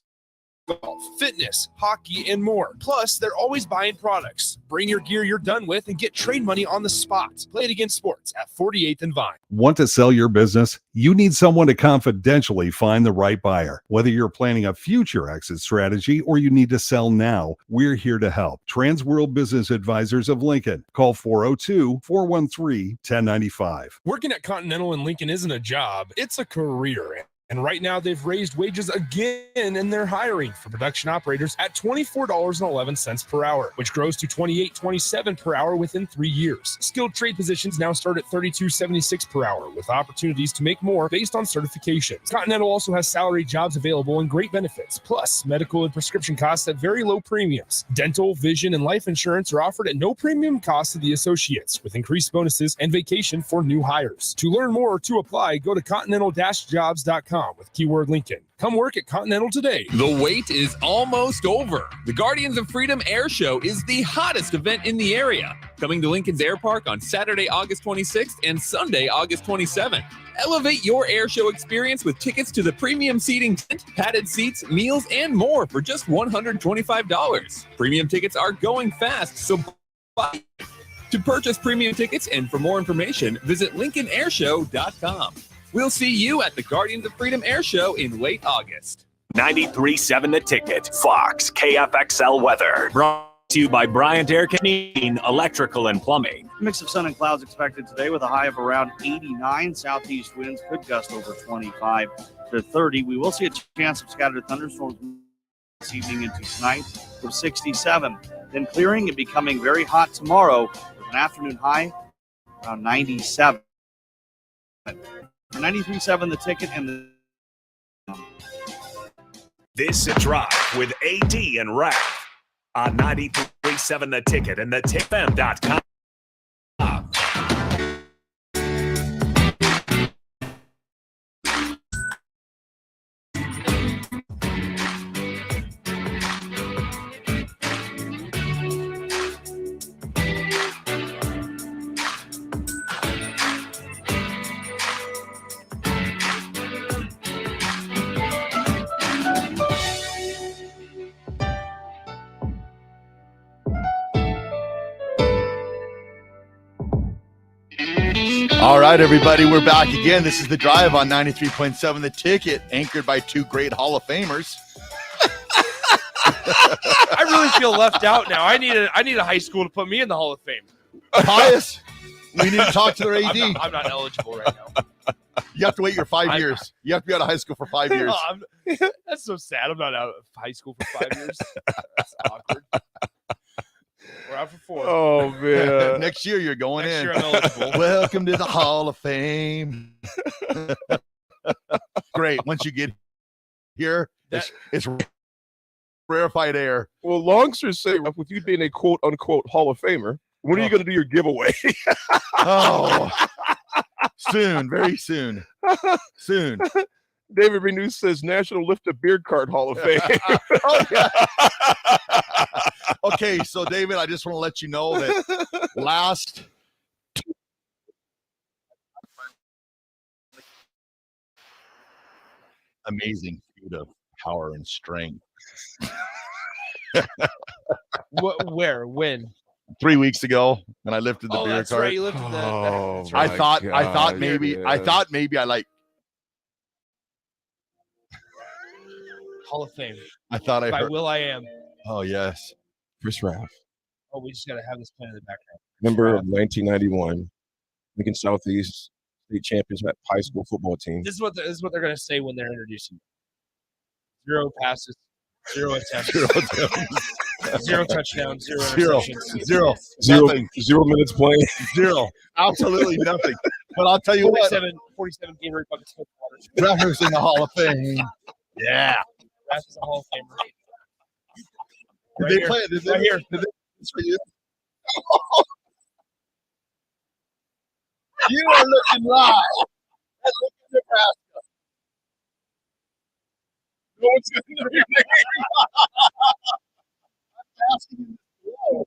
golf, fitness, hockey, and more. Plus, they're always buying products. Bring your gear you're done with and get trade money on the spot. Play It Again Sports at 48th and Vine. Want to sell your business? You need someone to confidentially find the right buyer. Whether you're planning a future exit strategy or you need to sell now, we're here to help. Transworld Business Advisors of Lincoln. Call 402-413-1095. Working at Continental in Lincoln isn't a job, it's a career. And right now, they've raised wages again, and they're hiring for production operators at $24.11 per hour, which grows to $28.27 per hour within 3 years. Skilled trade positions now start at $32.76 per hour, with opportunities to make more based on certifications. Continental also has salary jobs available and great benefits, plus medical and prescription costs at very low premiums. Dental, vision, and life insurance are offered at no premium cost to the associates, with increased bonuses and vacation for new hires. To learn more or to apply, go to continental-jobs.com with keyword Lincoln. Come work at Continental today. The wait is almost over. The Guardians of Freedom Air Show is the hottest event in the area. Coming to Lincoln's Air Park on Saturday, August 26th and Sunday, August 27th. Elevate your air show experience with tickets to the premium seating tent, padded seats, meals, and more for just $125. Premium tickets are going fast, so buy. To purchase premium tickets and for more information, visit LincolnAirShow.com. We'll see you at the Guardians of Freedom Air Show in late August. 93.7 The Ticket, Fox, KFXL weather. Brought to you by Bryant Air Conditioning, Electrical and Plumbing. Mix of sun and clouds expected today with a high of around 89. Southeast winds could gust over 25 to 30. We will see a chance of scattered thunderstorms this evening into tonight with 67. Then clearing and becoming very hot tomorrow with an afternoon high around 97. 93.7 The Ticket and the This is Drive with AD and Raff on 93.7 The Ticket and thetickfm.com. All right, everybody, we're back again. This is The Drive on 93.7 The Ticket, anchored by two great Hall of Famers. I really feel left out now. I need a high school to put me in the Hall of Fame. Pius, we need to talk to their AD. I'm not eligible right now. You have to wait your 5 years. You have to be out of high school for 5 years. That's so sad. I'm not out of high school for 5 years. That's awkward. We're out for 4. Oh, man. Next year, you're going Next in. year I'm eligible. Welcome to the Hall of Fame. Great. Once you get here, it's rarefied air. Well, longsters say, with you being a quote-unquote Hall of Famer, when are you going to do your giveaway? Oh, soon. Very soon. Soon. David Renew says National Lift a Beard Card Hall of Fame. Oh, yeah. Okay, so David, I just want to let you know that last amazing feat of power and strength. Where? When? 3 weeks ago when I lifted the beer that's cart. right. You lifted that. Oh, That's right. I thought maybe I like. Hall of Fame. I thought I By heard. Will I Am. Oh yes, Chris Raff, Oh, we just got to have this playing in the background. member of 1991 Lincoln Southeast State Champions high school football team. This is what they're going to say when they're introducing you. 0 passes, 0 attempts, 0 touchdowns, 0 interceptions. Zero. Zero 0 minutes playing. Zero. Absolutely nothing. But I'll tell you what. 47 game rate buckets of water. Raff's in the Hall of Fame. Yeah. Raff is a Hall of Famer. Did Right they here. play it? Did they, Right here. Did they it's for you? You are looking live. Look at Nebraska. No one's going to know your name. I'm asking you.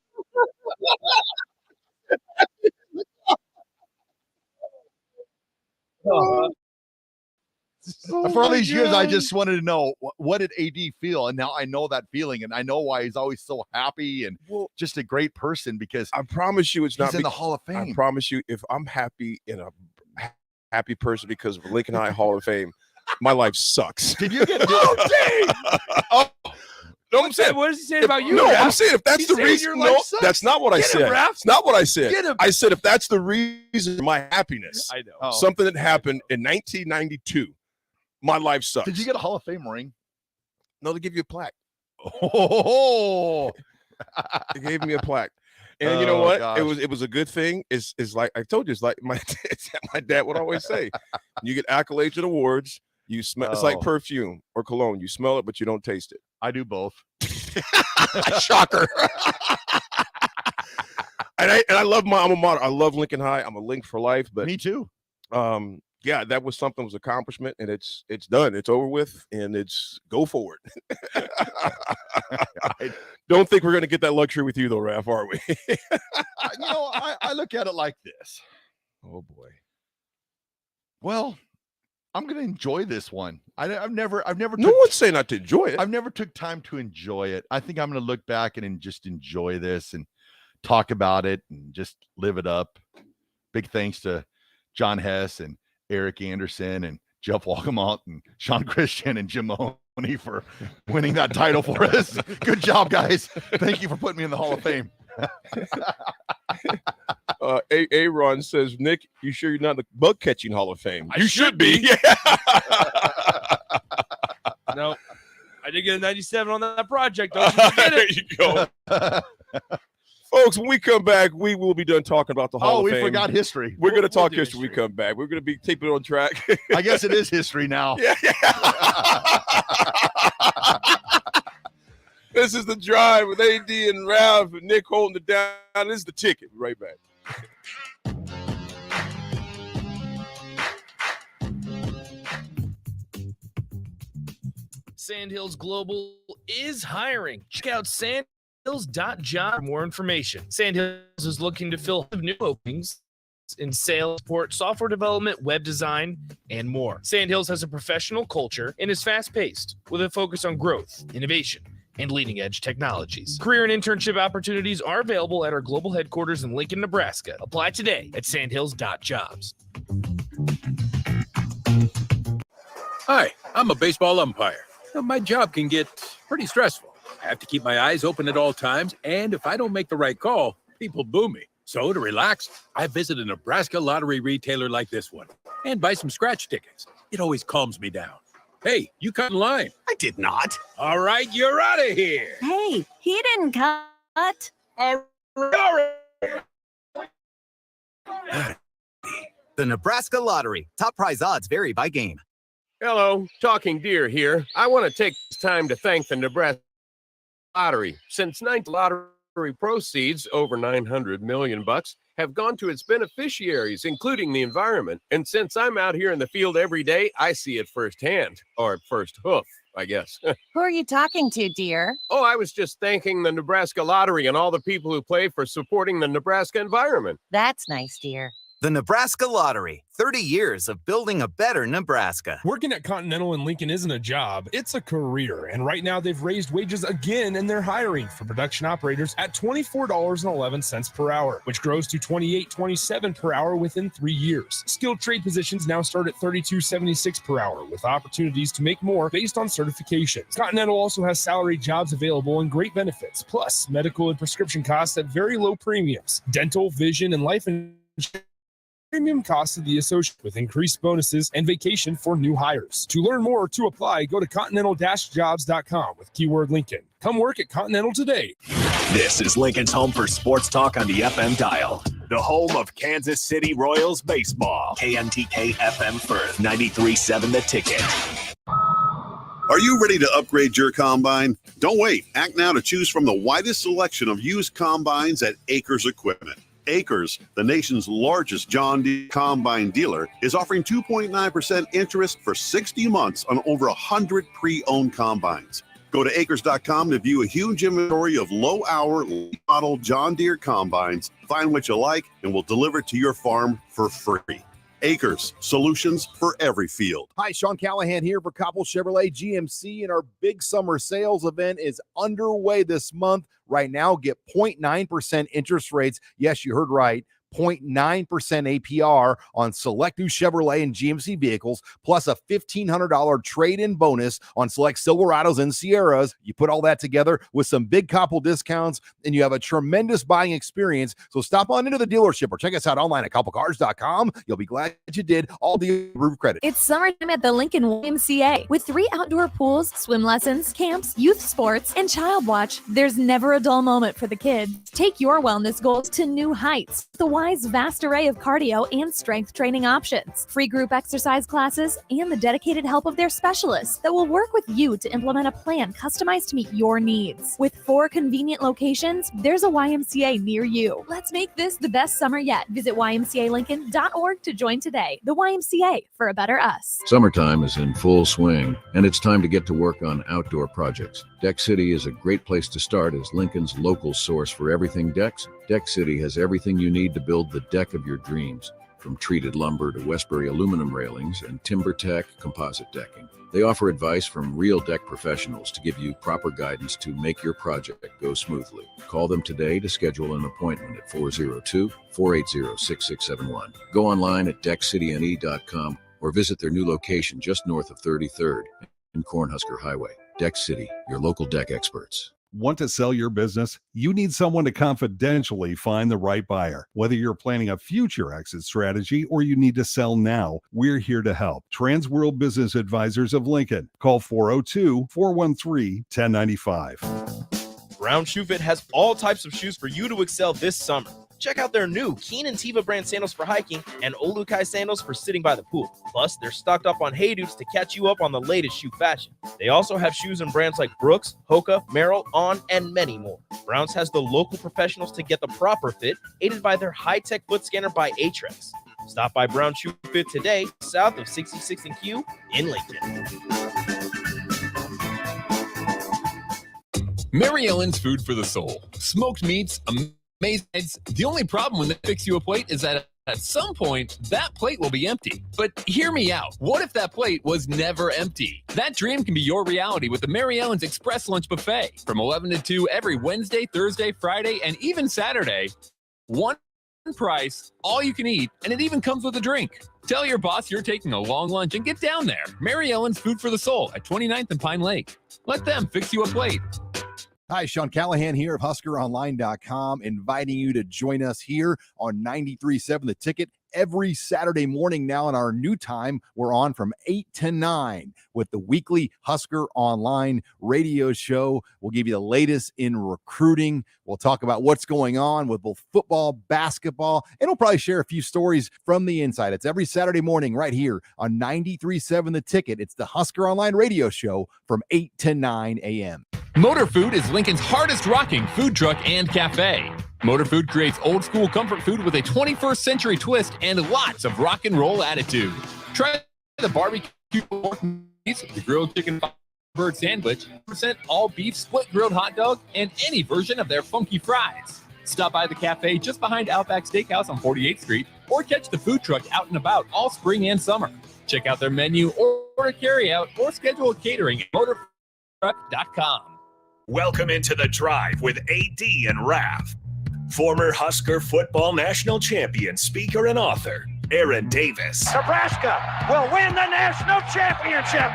For all these years, I just wanted to know what did AD feel, and now I know that feeling, and I know why he's always so happy and just a great person. Because I promise you, it's not in the Hall of Fame. I promise you, if I'm happy in a happy person because of Lincoln High Hall of Fame, my life sucks. Did you get? Oh, no, I'm saying. What does he say about you? No, Raph? I'm saying if that's He's the saying reason. your No, life sucks. that's not what I Get him, said. Raph. It's not what I said. Get him. I said if that's the reason for my happiness, I know. something that happened in 1992. My life sucks. Did you get a Hall of Fame ring? No, they give you a plaque. Oh, They gave me a plaque. And you know Oh, what? gosh. It was a good thing. It's like I told you, it's like my dad would always say. You get accolades and awards, you smell it's like Oh. perfume or cologne. You smell it, but you don't taste it. I do both. Shocker. and I love my alma mater. I love Lincoln High. I'm a Link for life, but Me too. Yeah, that was something, was accomplishment, and it's done. It's over with, and it's go forward. I Don't think we're gonna get that luxury with you though, Raff, are we? I look at it like this. Oh boy. Well, I'm going to enjoy this one. I've never No one's saying not to enjoy it. I've never took time to enjoy it. I think I'm going to look back and just enjoy this and talk about it and just live it up. Big thanks to John Hess and Eric Anderson and Jeff Walkamont and Sean Christian and Jim Mahoney for winning that title for us. Good job, guys. Thank you for putting me in the Hall of Fame. Aaron says, Nick, you sure you're not in the bug catching Hall of Fame? I should be. No, I did get a 97 on that project. Don't you forget There it. you go. Folks, when we come back, we will be done talking about the Hall of We Fame. forgot history. We're going to We'll talk do history when we come back. We're going to be keeping it on track. I guess it is history now. Yeah. This is The Drive with AD and Raff and Nick holding it down. This is The Ticket. Right back. Sandhills Global is hiring. Check out sandhills.job for more information. Sandhills is looking to fill new openings in sales, support, software development, web design, and more. Sandhills has a professional culture and is fast-paced with a focus on growth, innovation, and leading-edge technologies. Career and internship opportunities are available at our global headquarters in Lincoln, Nebraska. Apply today at sandhills.jobs. Hi, I'm a baseball umpire. My job can get pretty stressful. I have to keep my eyes open at all times, and if I don't make the right call, people boo me. So to relax, I visit a Nebraska lottery retailer like this one and buy some scratch tickets. It always calms me down. Hey, you cut in line. I did not. All right, you're out of here. Hey, he didn't cut. All right. The Nebraska Lottery. Top prize odds vary by game. Hello, Talking Deer here. I want to take this time to thank the Nebraska Lottery. Since lottery proceeds, over 900 million bucks, have gone to its beneficiaries, including the environment. And since I'm out here in the field every day, I see it firsthand, or first hoof, I guess. Who are you talking to, dear? Oh, I was just thanking the Nebraska Lottery and all the people who play for supporting the Nebraska environment. That's nice, dear. The Nebraska Lottery. 30 years of building a better Nebraska. Working at Continental in Lincoln isn't a job, it's a career. And right now they've raised wages again and they're hiring for production operators at $24.11 per hour, which grows to $28.27 per hour within 3 years. Skilled trade positions now start at $32.76 per hour with opportunities to make more based on certifications. Continental also has salaried jobs available and great benefits, plus medical and prescription costs at very low premiums. Dental, vision, and life insurance premium costs of the associate with increased bonuses and vacation for new hires. To learn more or to apply, go to continental-jobs.com with keyword Lincoln. Come work at Continental today. This is Lincoln's home for sports talk on the FM dial. The home of Kansas City Royals baseball. KNTK FM Firth, 93.7 The Ticket. Are you ready to upgrade your combine? Don't wait. Act now to choose from the widest selection of used combines at Acres Equipment. Acres, the nation's largest John Deere combine dealer, is offering 2.9% interest for 60 months on over 100 pre-owned combines. Go to acres.com to view a huge inventory of low-hour, late-model John Deere combines. Find what you like, and we'll deliver it to your farm for free. Acres, solutions for every field. Hi, Sean Callahan here for Coppell Chevrolet GMC, and our big summer sales event is underway this month. Right now, get 0.9% interest rates. Yes, you heard right. 0.9% APR on select new Chevrolet and GMC vehicles, plus a $1,500 trade-in bonus on select Silverados and Sierras. You put all that together with some big Coppell discounts, and you have a tremendous buying experience. So stop on into the dealership or check us out online at CoppellCars.com. You'll be glad you did. All the approved credit. It's summertime at the Lincoln YMCA. With 3 outdoor pools, swim lessons, camps, youth sports, and child watch, there's never a dull moment for the kids. Take your wellness goals to new heights. The vast array of cardio and strength training options, free group exercise classes, and the dedicated help of their specialists that will work with you to implement a plan customized to meet your needs. With 4 convenient locations, there's a YMCA near you. Let's make this the best summer yet. Visit ymcalincoln.org to join today. The YMCA, for a better us. Summertime is in full swing, and it's time to get to work on outdoor projects. Deck City is a great place to start as Lincoln's local source for everything decks. Deck City has everything you need to build the deck of your dreams, from treated lumber to Westbury aluminum railings and TimberTech composite decking. They offer advice from real deck professionals to give you proper guidance to make your project go smoothly. Call them today to schedule an appointment at 402-480-6671. Go online at deckcityne.com or visit their new location just north of 33rd and Cornhusker Highway. Deck City, your local deck experts. Want to sell your business? You need someone to confidentially find the right buyer. Whether you're planning a future exit strategy or you need to sell now, we're here to help. Transworld Business Advisors of Lincoln. Call 402-413-1095. Brown Shoe Fit has all types of shoes for you to excel this summer. Check out their new Keen and Tiva brand sandals for hiking and Olukai sandals for sitting by the pool. Plus, they're stocked up on Hey Dudes to catch you up on the latest shoe fashion. They also have shoes in brands like Brooks, Hoka, Merrell, On, and many more. Browns has the local professionals to get the proper fit, aided by their high-tech foot scanner by Aetrex. Stop by Brown Shoe Fit today, south of 66th and Q in Lincoln. Mary Ellen's Food for the Soul. Smoked meats, amazing. The only problem when they fix you a plate is that at some point, that plate will be empty. But hear me out. What if that plate was never empty? That dream can be your reality with the Mary Ellen's Express Lunch Buffet. From 11 to 2 every Wednesday, Thursday, Friday, and even Saturday. One price, all you can eat, and it even comes with a drink. Tell your boss you're taking a long lunch and get down there. Mary Ellen's Food for the Soul at 29th and Pine Lake. Let them fix you a plate. Hi, Sean Callahan here of HuskerOnline.com, inviting you to join us here on 93.7 The Ticket every Saturday morning now in our new time. We're on from 8 to 9 with the weekly Husker Online radio show. We'll give you the latest in recruiting. We'll talk about what's going on with both football, basketball, and we'll probably share a few stories from the inside. It's every Saturday morning right here on 93.7 The Ticket. It's the Husker Online radio show from 8 to 9 a.m. Motor Food is Lincoln's hardest rocking food truck and cafe. Motor Food creates old school comfort food with a 21st century twist and lots of rock and roll attitude. Try the barbecue pork meats, the grilled chicken bird sandwich, percent all beef split grilled hot dog, and any version of their funky fries. Stop by the cafe just behind Outback Steakhouse on 48th Street or catch the food truck out and about all spring and summer. Check out their menu or order carry out or schedule catering at motortruck.com. Welcome into the drive with AD and Raff. Former Husker football national champion, speaker, and author, Aaron Davis. Nebraska will win the national championship.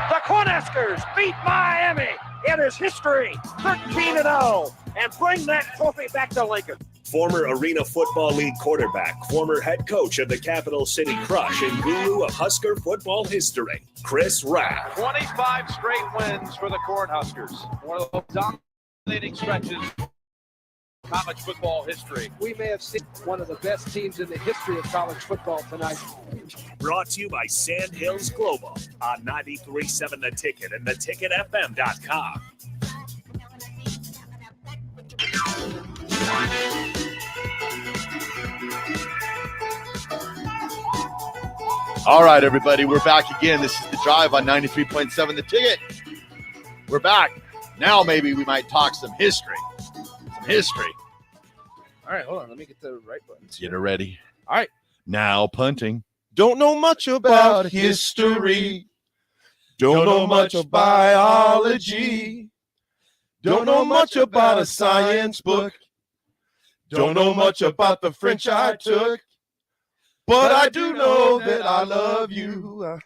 The Cornhuskers beat Miami. It is history, 13-0, and bring that trophy back to Lincoln. Former Arena Football League quarterback, former head coach of the Capital City Crush, and guru of Husker football history, Chris Raff. 25 straight wins for the Cornhuskers. One of the dominating stretches in college football history. We may have seen one of the best teams in the history of college football tonight. Brought to you by Sand Hills Global on 93.7 The Ticket and theticketfm.com. All right, everybody, we're back again. This is The Drive on 93.7 The Ticket. We're back. Now maybe we might talk some history. Some history. All right, hold on. Let me get the right buttons. Get her ready. All right. Now punting. Don't know much about history. Don't know much of biology. Don't know much about a science book. Don't know much about the French I took. But I do know that I love you.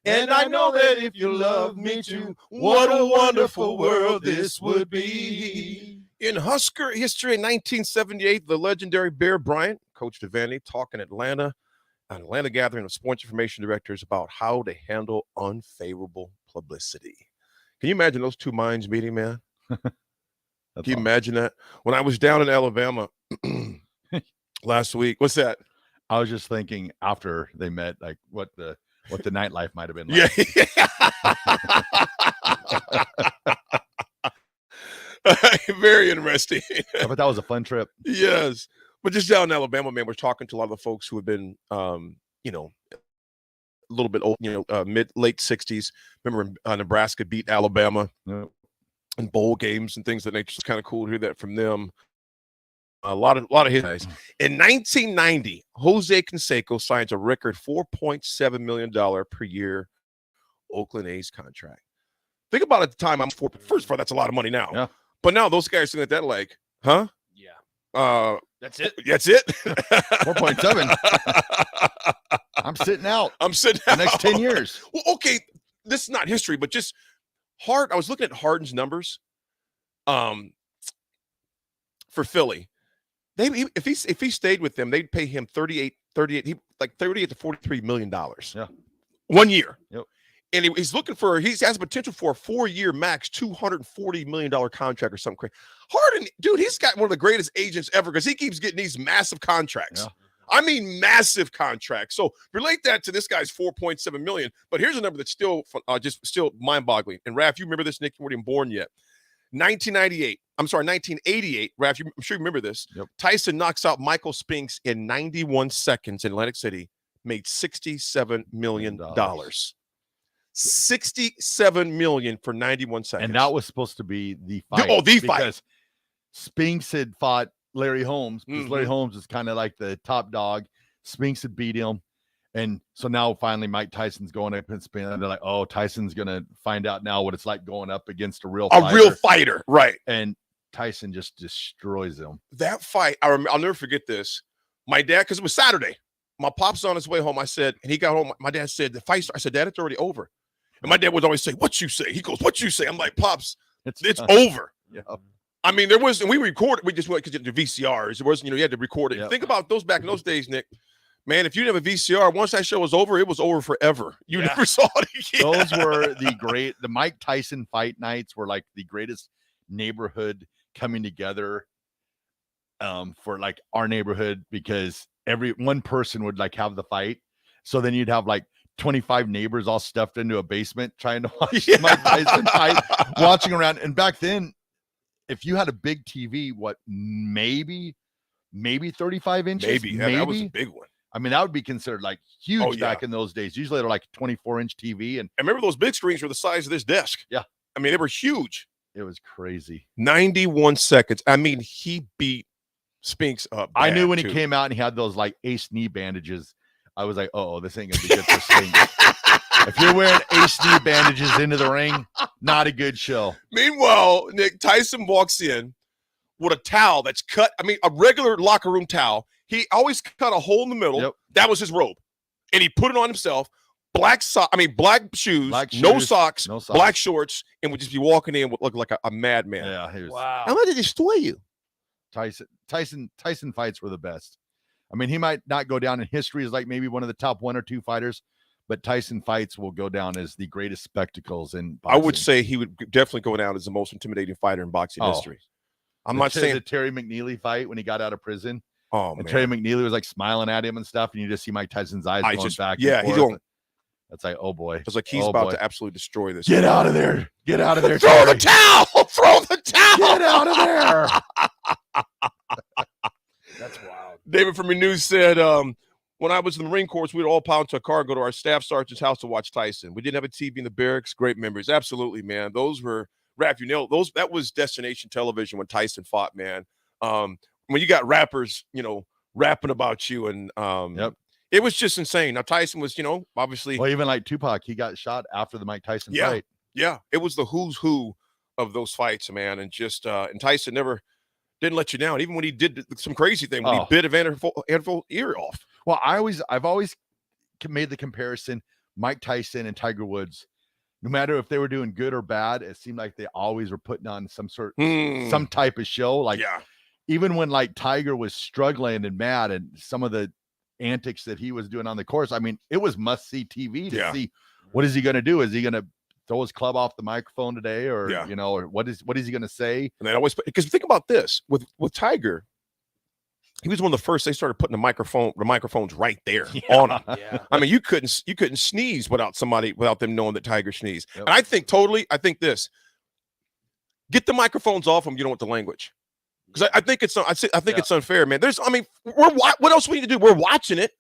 And I know that if you love me too, what a wonderful world this would be. In Husker history in 1978, the legendary Bear Bryant, Coach Devaney, talking an Atlanta gathering of sports information directors about how to handle unfavorable publicity. Can you imagine those two minds meeting, man? Can you imagine that? When I was down in Alabama last week, what's that? I was just thinking after they met, like what the nightlife might have been like. Yeah. Very interesting. But that was a fun trip. Yes. But just down in Alabama, man, we're talking to a lot of the folks who have been, a little bit old, late 60s. Remember Nebraska beat Alabama in bowl games and things that nature. It's kind of cool to hear that from them. A lot of his guys. In 1990, Jose Canseco signs a record $4.7 million per year Oakland A's contract. Think about it at the time. First of all, that's a lot of money now. Yeah. But now those guys looking at that like, huh? Yeah. That's it. That's it. 4.7. I'm sitting out. The next 10 years. Well, okay, this is not history, but just I was looking at Harden's numbers. For Philly. If he stayed with them, they'd pay him 38 to $43 million. Yeah. 1 year. Yep. And he has potential for a 4-year max $240 million contract or something crazy. Harden, dude, he's got one of the greatest agents ever because he keeps getting these massive contracts. Yeah. I mean, massive contracts. So relate that to this guy's $4.7 million. But here's a number that's still mind-boggling. And Raff, you remember this, Nick? You weren't even born yet. 1988. Raff, I'm sure you remember this. Yep. Tyson knocks out Michael Spinks in 91 seconds in Atlantic City, made $67 million. $67 million for 91 seconds. And that was supposed to be the fight. The fight. Because Spinks had fought Larry Holmes, because Larry Holmes is kind of like the top dog. Spinks had beat him. And so now finally Mike Tyson's going up and spin. And they're like, oh, Tyson's going to find out now what it's like going up against a real fighter. Right. And Tyson just destroys him. That fight, I'll never forget this. My dad, because it was Saturday, my pop's on his way home. I said, and he got home. My dad said, the fight started. I said, Dad, it's already over. And my dad would always say, what you say? He goes, what you say? I'm like, Pops, it's over. Yeah. I mean, there was, and we recorded, we just went because the VCRs. It wasn't, you had to record it. Yep. Think about those back in those days, Nick. Man, if you didn't have a VCR, once that show was over, it was over forever. You never saw it again. Those were the Mike Tyson fight nights were like the greatest neighborhood coming together for like our neighborhood, because one person would like have the fight. So then you'd have like 25 neighbors all stuffed into a basement trying to watch Mike Tyson fight, watching around. And back then, if you had a big TV, maybe 35 inches? Maybe. That was a big one. I mean, that would be considered like huge back in those days. Usually they're like 24-inch TV. And I remember those big screens were the size of this desk. Yeah. I mean, they were huge. It was crazy. 91 seconds. I mean, he beat Spinks up. I knew when he came out and he had those like ace knee bandages. I was like, oh, this ain't gonna be good for Spinks. If you're wearing ace knee bandages into the ring, not a good show. Meanwhile, Nick, Tyson walks in with a towel that's cut. I mean, a regular locker room towel. He always cut a hole in the middle. Yep. That was his robe. And he put it on himself. Black shoes, no socks, black shorts, and would just be walking in with look like a madman. Yeah, he was. Wow. I'm going to destroy you. Tyson fights were the best. I mean, he might not go down in history as like maybe one of the top 1 or 2 fighters, but Tyson fights will go down as the greatest spectacles in boxing. I would say he would definitely go down as the most intimidating fighter in boxing history. I'm not saying the Terry McNeely fight when he got out of prison. Oh, and man. Terry McNeely was like smiling at him and stuff, and you just see Mike Tyson's eyes going back. Yeah, and he's forth. going. That's like, oh boy. It's like he's about to absolutely destroy this. Get out of there. Get out of there. Throw Terry. the towel. Throw the towel. Get out of there. That's wild. David from your news said, when I was in the Marine Corps, we'd all pound to a car and go to our staff sergeant's house to watch Tyson. We didn't have a TV in the barracks. Great memories. Absolutely, man. Those were, Raff, you nailed those. That was destination television when Tyson fought, man. When you got rappers, rapping about you, and it was just insane. Now Tyson was, obviously, well, even like Tupac, he got shot after the Mike Tyson fight. Yeah, it was the who's who of those fights, man. And just and Tyson didn't let you down, even when he did some crazy thing when he bit Evander Holyfield's ear off. Well, I've always made the comparison: Mike Tyson and Tiger Woods. No matter if they were doing good or bad, it seemed like they always were putting on some type of show. Like, even when like Tiger was struggling and mad, and some of the antics that he was doing on the course, I mean, it was must-see TV to see what is he going to do. Is he going to throw his club off the microphone today, or or what is he going to say? And they always, because think about this with Tiger, he was one of the first. They started putting the microphones right there on him. Yeah. I mean, you couldn't sneeze without them knowing that Tiger sneezed. Yep. And I think this: get the microphones off him. You don't want the language, because I think it's unfair, man. What else we need to do? We're watching it.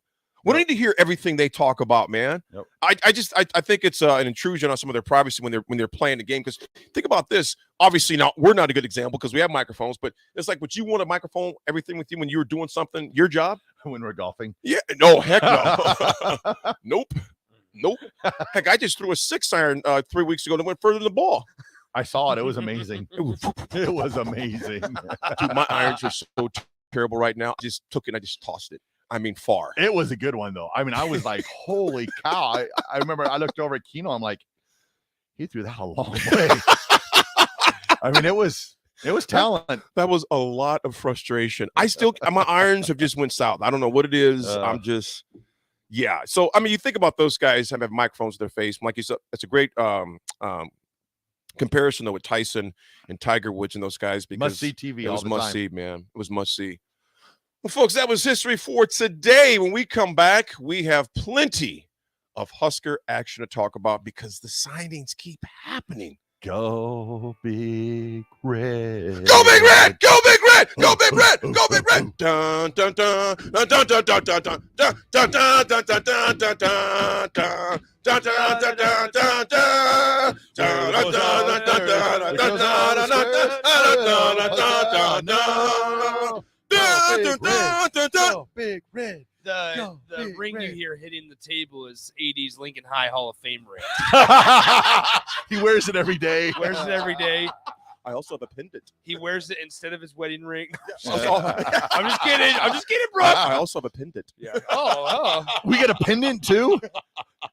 We don't need to hear everything they talk about, man. Yep. I think it's an intrusion on some of their privacy when they're playing the game. Because think about this. Obviously, now we're not a good example because we have microphones, but it's like, would you want a microphone, everything with you when you were doing something, your job? When we're golfing? Yeah. No, heck no. Nope. Heck, I just threw a 6-iron 3 weeks ago and it went further than the ball. I saw it. It was amazing. It was amazing. Dude, my irons are so terrible right now. I just took it and I just tossed it. I mean, far. It was a good one, though. I mean, I was like, holy cow. I remember I looked over at Keno. I'm like, he threw that a long way. I mean, it was talent. That was a lot of frustration. My irons have just went south. I don't know what it is. So, I mean, you think about those guys have microphones in their face. Like you said, it's a great comparison, though, with Tyson and Tiger Woods and those guys. Because must-see TV. It was must-see, man. It was must-see. Well, folks, that was history for today. When we come back, we have plenty of Husker action to talk about because the signings keep happening. Go Big Red. Go Big Red. Go Big Red. Go Big Red. Go Big Red. Dun dun dun dun dun dun dun dun dun dun dun dun dun dun dun dun dun. Dun dun dun dun dun dun. Dun dun dun dun dun dun dun. Big Red. The ring you hear hitting the table is 80s Lincoln High Hall of Fame ring. He wears it every day. Wears it every day. I also have a pendant. He wears it instead of his wedding ring. Yeah. I'm just kidding. I'm just kidding, Brooke. I also have a pendant. Yeah. Oh. We get a pendant too?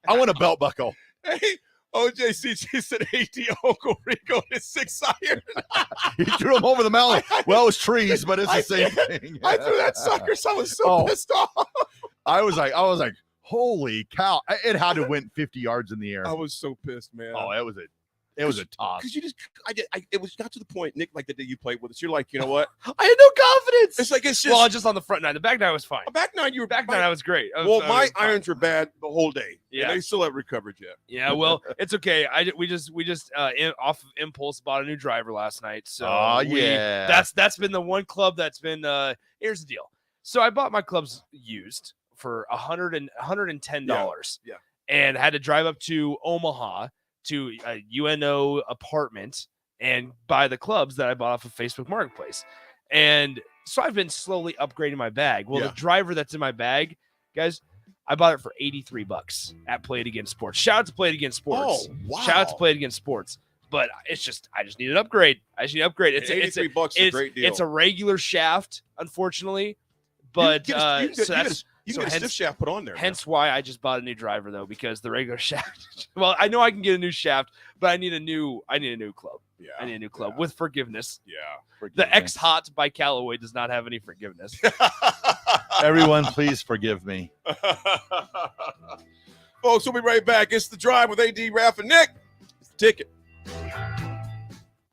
I want a belt buckle. Hey, OJCG said AD Uncle Rico is 6 iron. He threw him over the mountain. Well, it's trees, but it's the same thing. I threw that sucker, so I was so pissed off. I was like, holy cow! It had to went 50 yards in the air. I was so pissed, man. Oh, it was a toss. Because you just, it was got to the point, Nick, like the day you played with us. You're like, you know what? I had no confidence. It's like it's just. Well, just on the front nine. The back nine was fine. Back nine, you were Back nine. I was great. My irons were bad the whole day. Yeah, and they still haven't recovered yet. Yeah, well, it's okay. We just off of impulse bought a new driver last night. So that's been the one club that's been. Here's the deal. So I bought my clubs used for $110. Yeah. And had to drive up to Omaha to a UNO apartment and buy the clubs that I bought off of Facebook Marketplace. And so I've been slowly upgrading my bag. Well, the driver that's in my bag, guys, I bought it for $83 at Play It Again Sports. Shout out to Play It Again Sports. Oh, wow. Shout out to Play It Again Sports. But it's just, I just need an upgrade. It's $83 is a great deal. It's a regular shaft, unfortunately. But you can get a stiff shaft put on there. Hence why I just bought a new driver though, because the regular shaft. Well, I know I can get a new shaft, but I need a new club. Yeah, I need a new club with forgiveness. Yeah, the X Hot by Callaway does not have any forgiveness. Everyone, please forgive me. Folks, we'll be right back. It's The Drive with AD, Raff, and Nick. It's the ticket.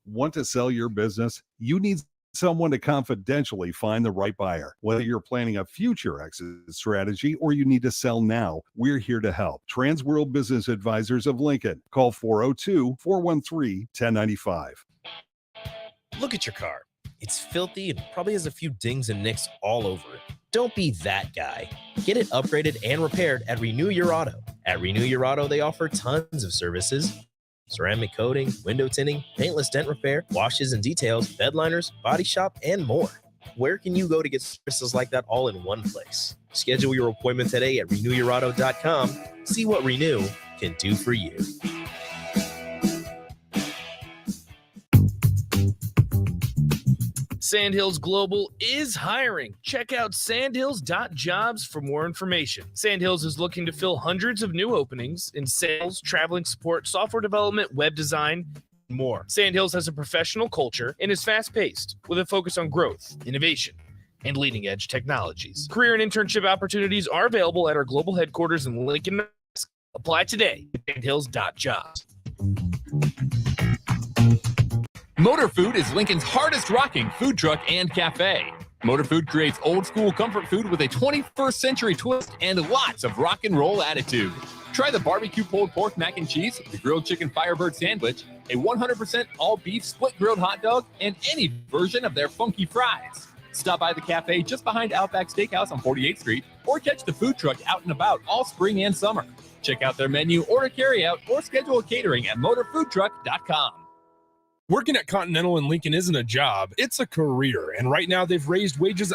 Want to sell your business? You need someone to confidentially find the right buyer. Whether you're planning a future exit strategy or you need to sell now, we're here to help. Transworld Business Advisors of Lincoln. Call 402-413-1095. Look at your car. It's filthy and probably has a few dings and nicks all over it. Don't be that guy. Get it upgraded and repaired at Renew Your Auto. At Renew Your Auto, they offer tons of services: ceramic coating, window tinting, paintless dent repair, washes and details, bed liners, body shop, and more. Where can you go to get services like that all in one place? Schedule your appointment today at renewyourauto.com. See what Renew can do for you. Sandhills Global is hiring. Check out sandhills.jobs for more information. Sandhills is looking to fill hundreds of new openings in sales, traveling support, software development, web design, and more. Sandhills has a professional culture and is fast-paced with a focus on growth, innovation, and leading-edge technologies. Career and internship opportunities are available at our global headquarters in Lincoln. Apply today at sandhills.jobs. Motor Food is Lincoln's hardest rocking food truck and cafe. Motor Food creates old school comfort food with a 21st century twist and lots of rock and roll attitude. Try the barbecue pulled pork mac and cheese, the grilled chicken Firebird sandwich, a 100% all beef split grilled hot dog, and any version of their funky fries. Stop by the cafe just behind Outback Steakhouse on 48th Street or catch the food truck out and about all spring and summer. Check out their menu, order carryout, or schedule a catering at motorfoodtruck.com. Working at Continental in Lincoln isn't a job, it's a career. And right now they've raised wages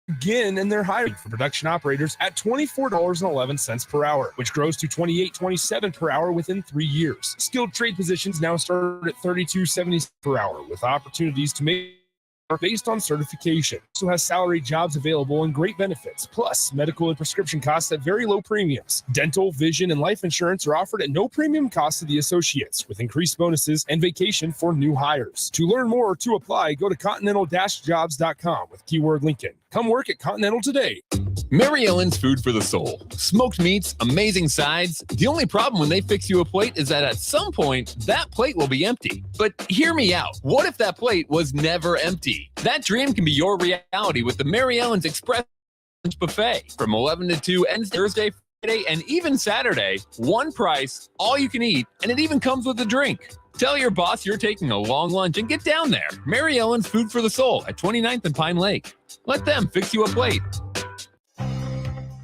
again, and they're hiring for production operators at $24.11 per hour, which grows to $28.27 per hour within 3 years. Skilled trade positions now start at $32.70 per hour, with opportunities to make based on certification. Also has salary jobs available and great benefits, plus medical and prescription costs at very low premiums. Dental, vision, and life insurance are offered at no premium cost to the associates, with increased bonuses and vacation for new hires. To learn more or to apply, go to continental-jobs.com with keyword Lincoln. Come work at Continental today. Mary Ellen's Food for the Soul. Smoked meats, amazing sides. The only problem when they fix you a plate is that at some point, that plate will be empty. But hear me out. What if that plate was never empty? That dream can be your reality with the Mary Ellen's Express Lunch Buffet. From 11 to 2 ends Thursday, Friday, and even Saturday. One price, all you can eat, and it even comes with a drink. Tell your boss you're taking a long lunch and get down there. Mary Ellen's Food for the Soul at 29th and Pine Lake. Let them fix you a plate.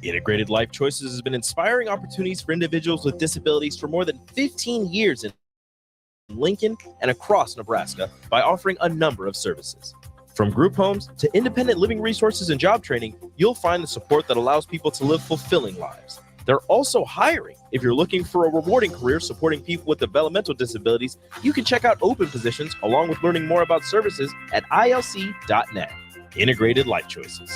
Integrated Life Choices has been inspiring opportunities for individuals with disabilities for more than 15 years in Lincoln and across Nebraska by offering a number of services. From group homes to independent living resources and job training, you'll find the support that allows people to live fulfilling lives. They're also hiring. If you're looking for a rewarding career supporting people with developmental disabilities, you can check out open positions along with learning more about services at ilc.net. Integrated Life Choices.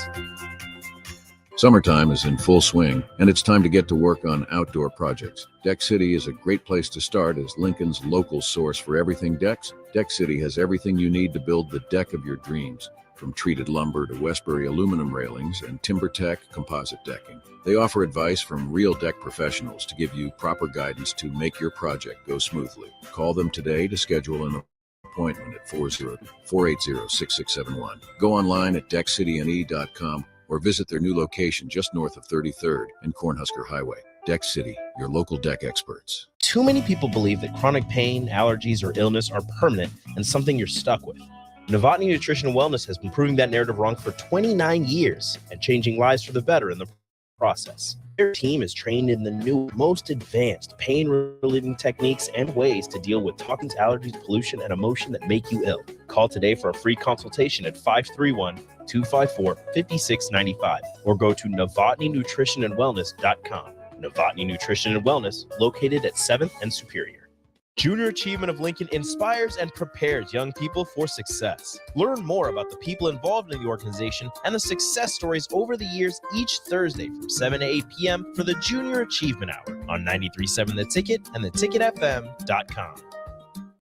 Summertime is in full swing, and it's time to get to work on outdoor projects. Deck City is a great place to start as Lincoln's local source for everything decks. Deck City has everything you need to build the deck of your dreams, from treated lumber to Westbury aluminum railings and TimberTech composite decking. They offer advice from real deck professionals to give you proper guidance to make your project go smoothly. Call them today to schedule an appointment at 480-480-6671. Go online at deckcityne.com or visit their new location just north of 33rd and Cornhusker Highway. Deck City, your local deck experts. Too many people believe that chronic pain, allergies, or illness are permanent and something you're stuck with. Novotny Nutrition and Wellness has been proving that narrative wrong for 29 years and changing lives for the better in the process. Their team is trained in the new, most advanced pain-relieving techniques and ways to deal with toxins, allergies, pollution, and emotion that make you ill. Call today for a free consultation at 531-254-5695 or go to novotnynutritionandwellness.com. Novotny Nutrition and Wellness, located at 7th and Superior. Junior Achievement of Lincoln inspires and prepares young people for success. Learn more about the people involved in the organization and the success stories over the years each Thursday from 7 to 8 p.m. for the Junior Achievement Hour on 93.7 The Ticket and theticketfm.com.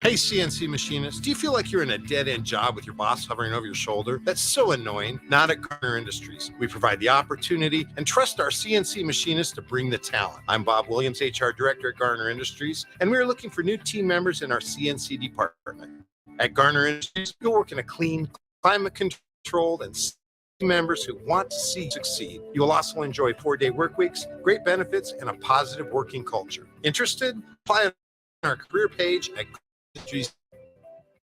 Hey, CNC machinists, do you feel like you're in a dead-end job with your boss hovering over your shoulder? That's so annoying. Not at Garner Industries. We provide the opportunity and trust our CNC machinists to bring the talent. I'm Bob Williams, HR Director at Garner Industries, and we're looking for new team members in our CNC department. At Garner Industries, you'll work in a clean, climate-controlled, and team members who want to see you succeed. You will also enjoy 4-day work weeks, great benefits, and a positive working culture. Interested? Apply on our career page at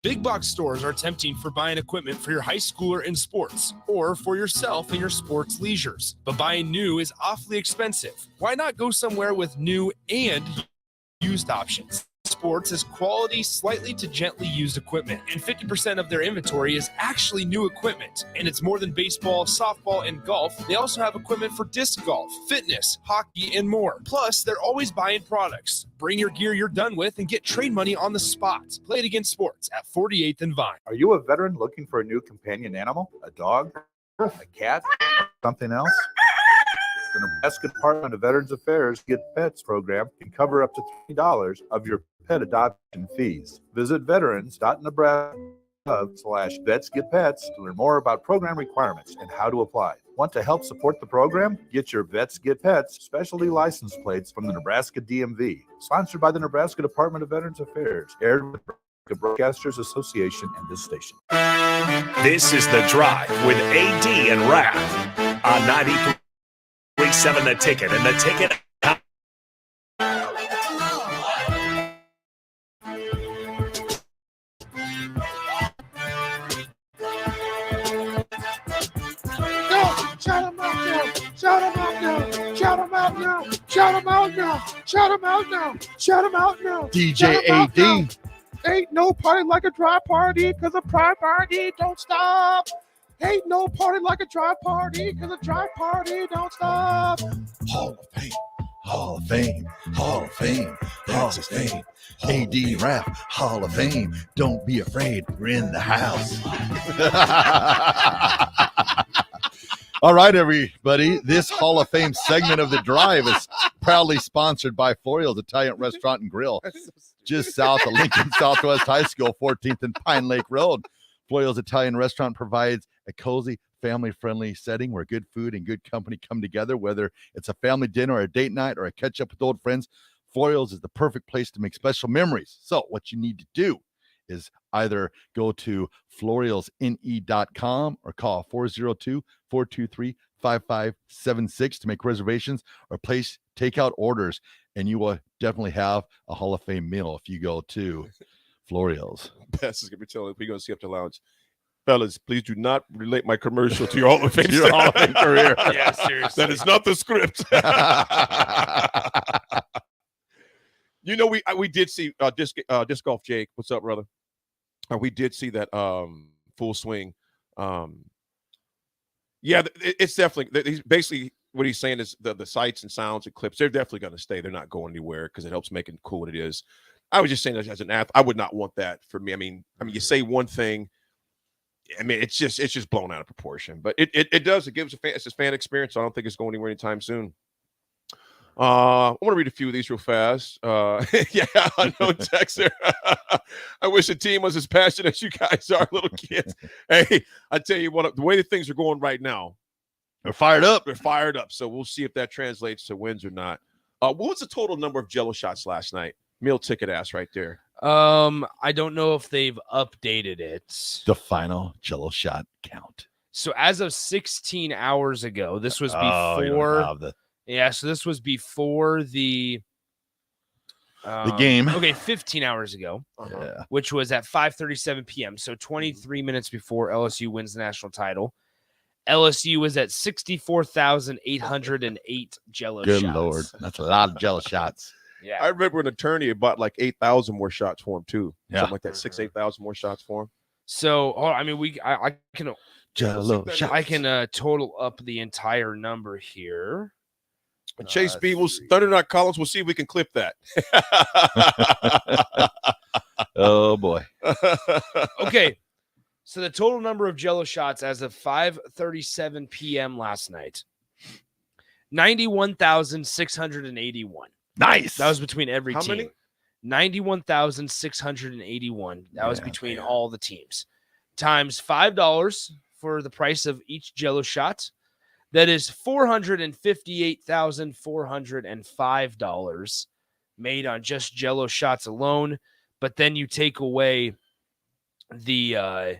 Big box stores are tempting for buying equipment for your high schooler in sports or for yourself in your sports leisures. But buying new is awfully expensive. Why not go somewhere with new and used options? Sports is quality, slightly to gently used equipment, and 50% of their inventory is actually new equipment. And it's more than baseball, softball, and golf. They also have equipment for disc golf, fitness, hockey, and more. Plus, they're always buying products. Bring your gear you're done with and get trade money on the spot. Play it against sports at 48th and Vine. Are you a veteran looking for a new companion animal? A dog? A cat? Something else? The Nebraska Department of Veterans Affairs Get Pets program can cover up to $3 of your pet adoption fees. Visit veterans.nebraska.gov/vetsgetpets to learn more about program requirements and how to apply. Want to help support the program? Get your Vets Get Pets specialty license plates from the Nebraska DMV. Sponsored by the Nebraska Department of Veterans Affairs. Aired with the Broadcasters Association and this station. This is The Drive with AD and Raff on 93.7 The Ticket and The Ticket. Shout him out now! Shout him out now! Shout him out now! Shout him out now! Shout him out now! Shout him out now! DJ AD. Ain't no party like a dry party, cause a dry party don't stop. Ain't no party like a dry party, cause a dry party don't stop. Hall of Fame, Hall of Fame, Hall of Fame, that's his name. AD Raff, Hall of Fame. Don't be afraid, we're in the house. All right, everybody. This Hall of Fame segment of The Drive is proudly sponsored by Florio's Italian Restaurant and Grill, just south of Lincoln Southwest High School, 14th and Pine Lake Road. Florio's Italian Restaurant provides a cozy, family-friendly setting where good food and good company come together, whether it's a family dinner or a date night or a catch-up with old friends. Florio's is the perfect place to make special memories. So what you need to do is either go to florialsne.com or call 402-423-5576 to make reservations or place takeout orders, and you will definitely have a Hall of Fame meal if you go to Florial's. Bess is going to be telling we going to see up the lounge. Fellas, please do not relate my commercial to your Hall of Fame, Your Hall of Fame career. Yeah, seriously. That is not the script. You know, we did see disc golf, Jake. What's up, brother? We did see that full swing. Yeah, it's definitely. He's basically what he's saying is the sights and sounds and clips, they're definitely going to stay. They're not going anywhere because it helps make it cool what it is. I was just saying as an athlete, I would not want that for me. I mean, you say one thing, I mean, it's just blown out of proportion. But it gives it's a fan experience. So I don't think it's going anywhere anytime soon. I want to read a few of these real fast. Yeah, I know, Texter. I wish the team was as passionate as you guys are, little kids. Hey, I tell you what, the way that things are going right now, they're fired up. They're fired up. So we'll see if that translates to wins or not. What was the total number of Jello shots last night? Meal ticket ass right there. I don't know if they've updated it. The final Jello shot count. So as of 16 hours ago, this was You don't before. have the Yeah, so this was before the game. Okay, 15 hours ago, which was at 5:37 p.m. So 23 minutes before LSU wins the national title. LSU was at 64,808 Jello Good shots. Lord, that's a lot of Jello shots. Yeah, I remember an attorney bought like 8,000 more shots for him too. Yeah. Something like that, 8,000 more shots for him. So I mean, I can Jello shots. I can total up the entire number here. And Chase B, Thunder Not Collins, we'll see if we can clip that. Oh boy. Okay. So the total number of Jello shots as of 5:37 p.m. last night, 91,681. Nice. That was between every How team. many? 91,681. That was between all the teams. Times $5 for the price of each Jello shot. That is $458,405 made on just Jello shots alone. But then you take away the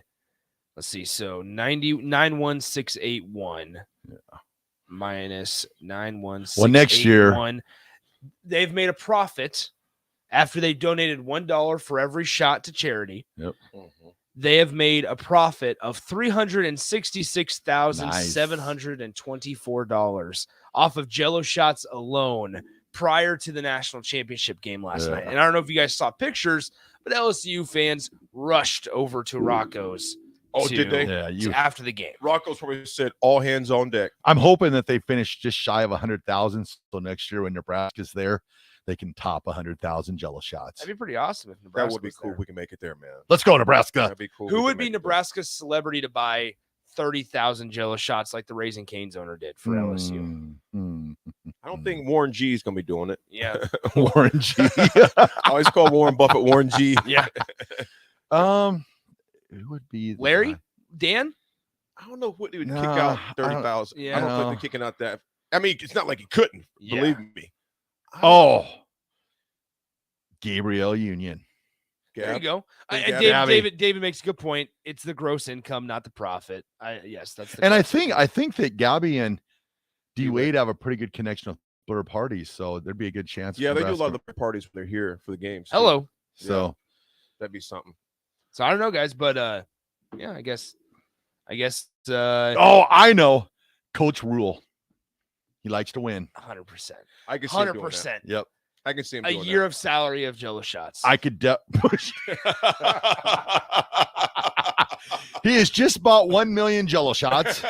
let's see, so 91681 minus 91681. Well, next year they've made a profit after they donated $1 for every shot to charity. Yep. They have made a profit of $366,724 off of Jello shots alone prior to the national championship game last night. And I don't know if you guys saw pictures, but LSU fans rushed over to Rocco's. Did they? Yeah, after the game. Rocco's probably said all hands on deck. I'm hoping that they finish just shy of 100,000. So next year when Nebraska's there, they can top 100,000 Jello shots. That'd be pretty awesome if Nebraska That would be was cool there. if we can make it there, man. Let's go, Nebraska. That'd be cool. Who would be Nebraska's celebrity to buy 30,000 Jello shots like the Raising Cane's owner did for LSU? I don't think Warren G is going to be doing it. Yeah. Warren G. I always call Warren Buffett Warren G. Yeah. Who would be Larry? Dan? I don't know what he would kick out 30,000. Yeah. I don't think they're kicking out that. I mean, it's not like he couldn't. Yeah. Believe me. Gabriel Union. There you go. Gab. David makes a good point. It's the gross income, not the profit. Yes, that's the And I gross think that Gabby and D Wade have a pretty good connection with third parties, so there'd be a good chance. Yeah, for they do a lot of Nebraska. the parties when they're here for the games. too. Hello. So Yeah, that'd be something. So I don't know, guys, but yeah, I guess I know. Coach Rule. He likes to win. 100%. I can see him doing 100%. that. Yep. I can see him A doing year of salary of Jello shots. I could push. He has just bought 1 million Jello shots.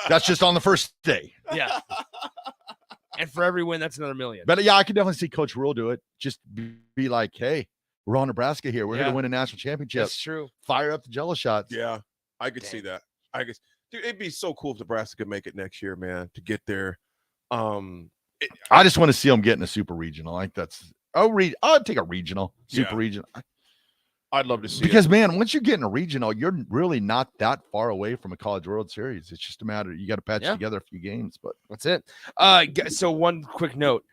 That's just on the first day. Yeah. And for every win, that's another million. But yeah, I could definitely see Coach Rule do it. Just be like, hey, we're on Nebraska here. We're Yeah. going to win a national championship. That's true. Fire up the Jello shots. Yeah, I could see that. Dude, it'd be so cool if Nebraska could make it next year, man, to get there. I just want to see them getting a super regional. Like I'd take a regional, super Yeah. regional. I'd love to see Because it. man, once you get in a regional, you're really not that far away from a College World Series. It's just a matter you got to patch together a few games, but That's it. So one quick note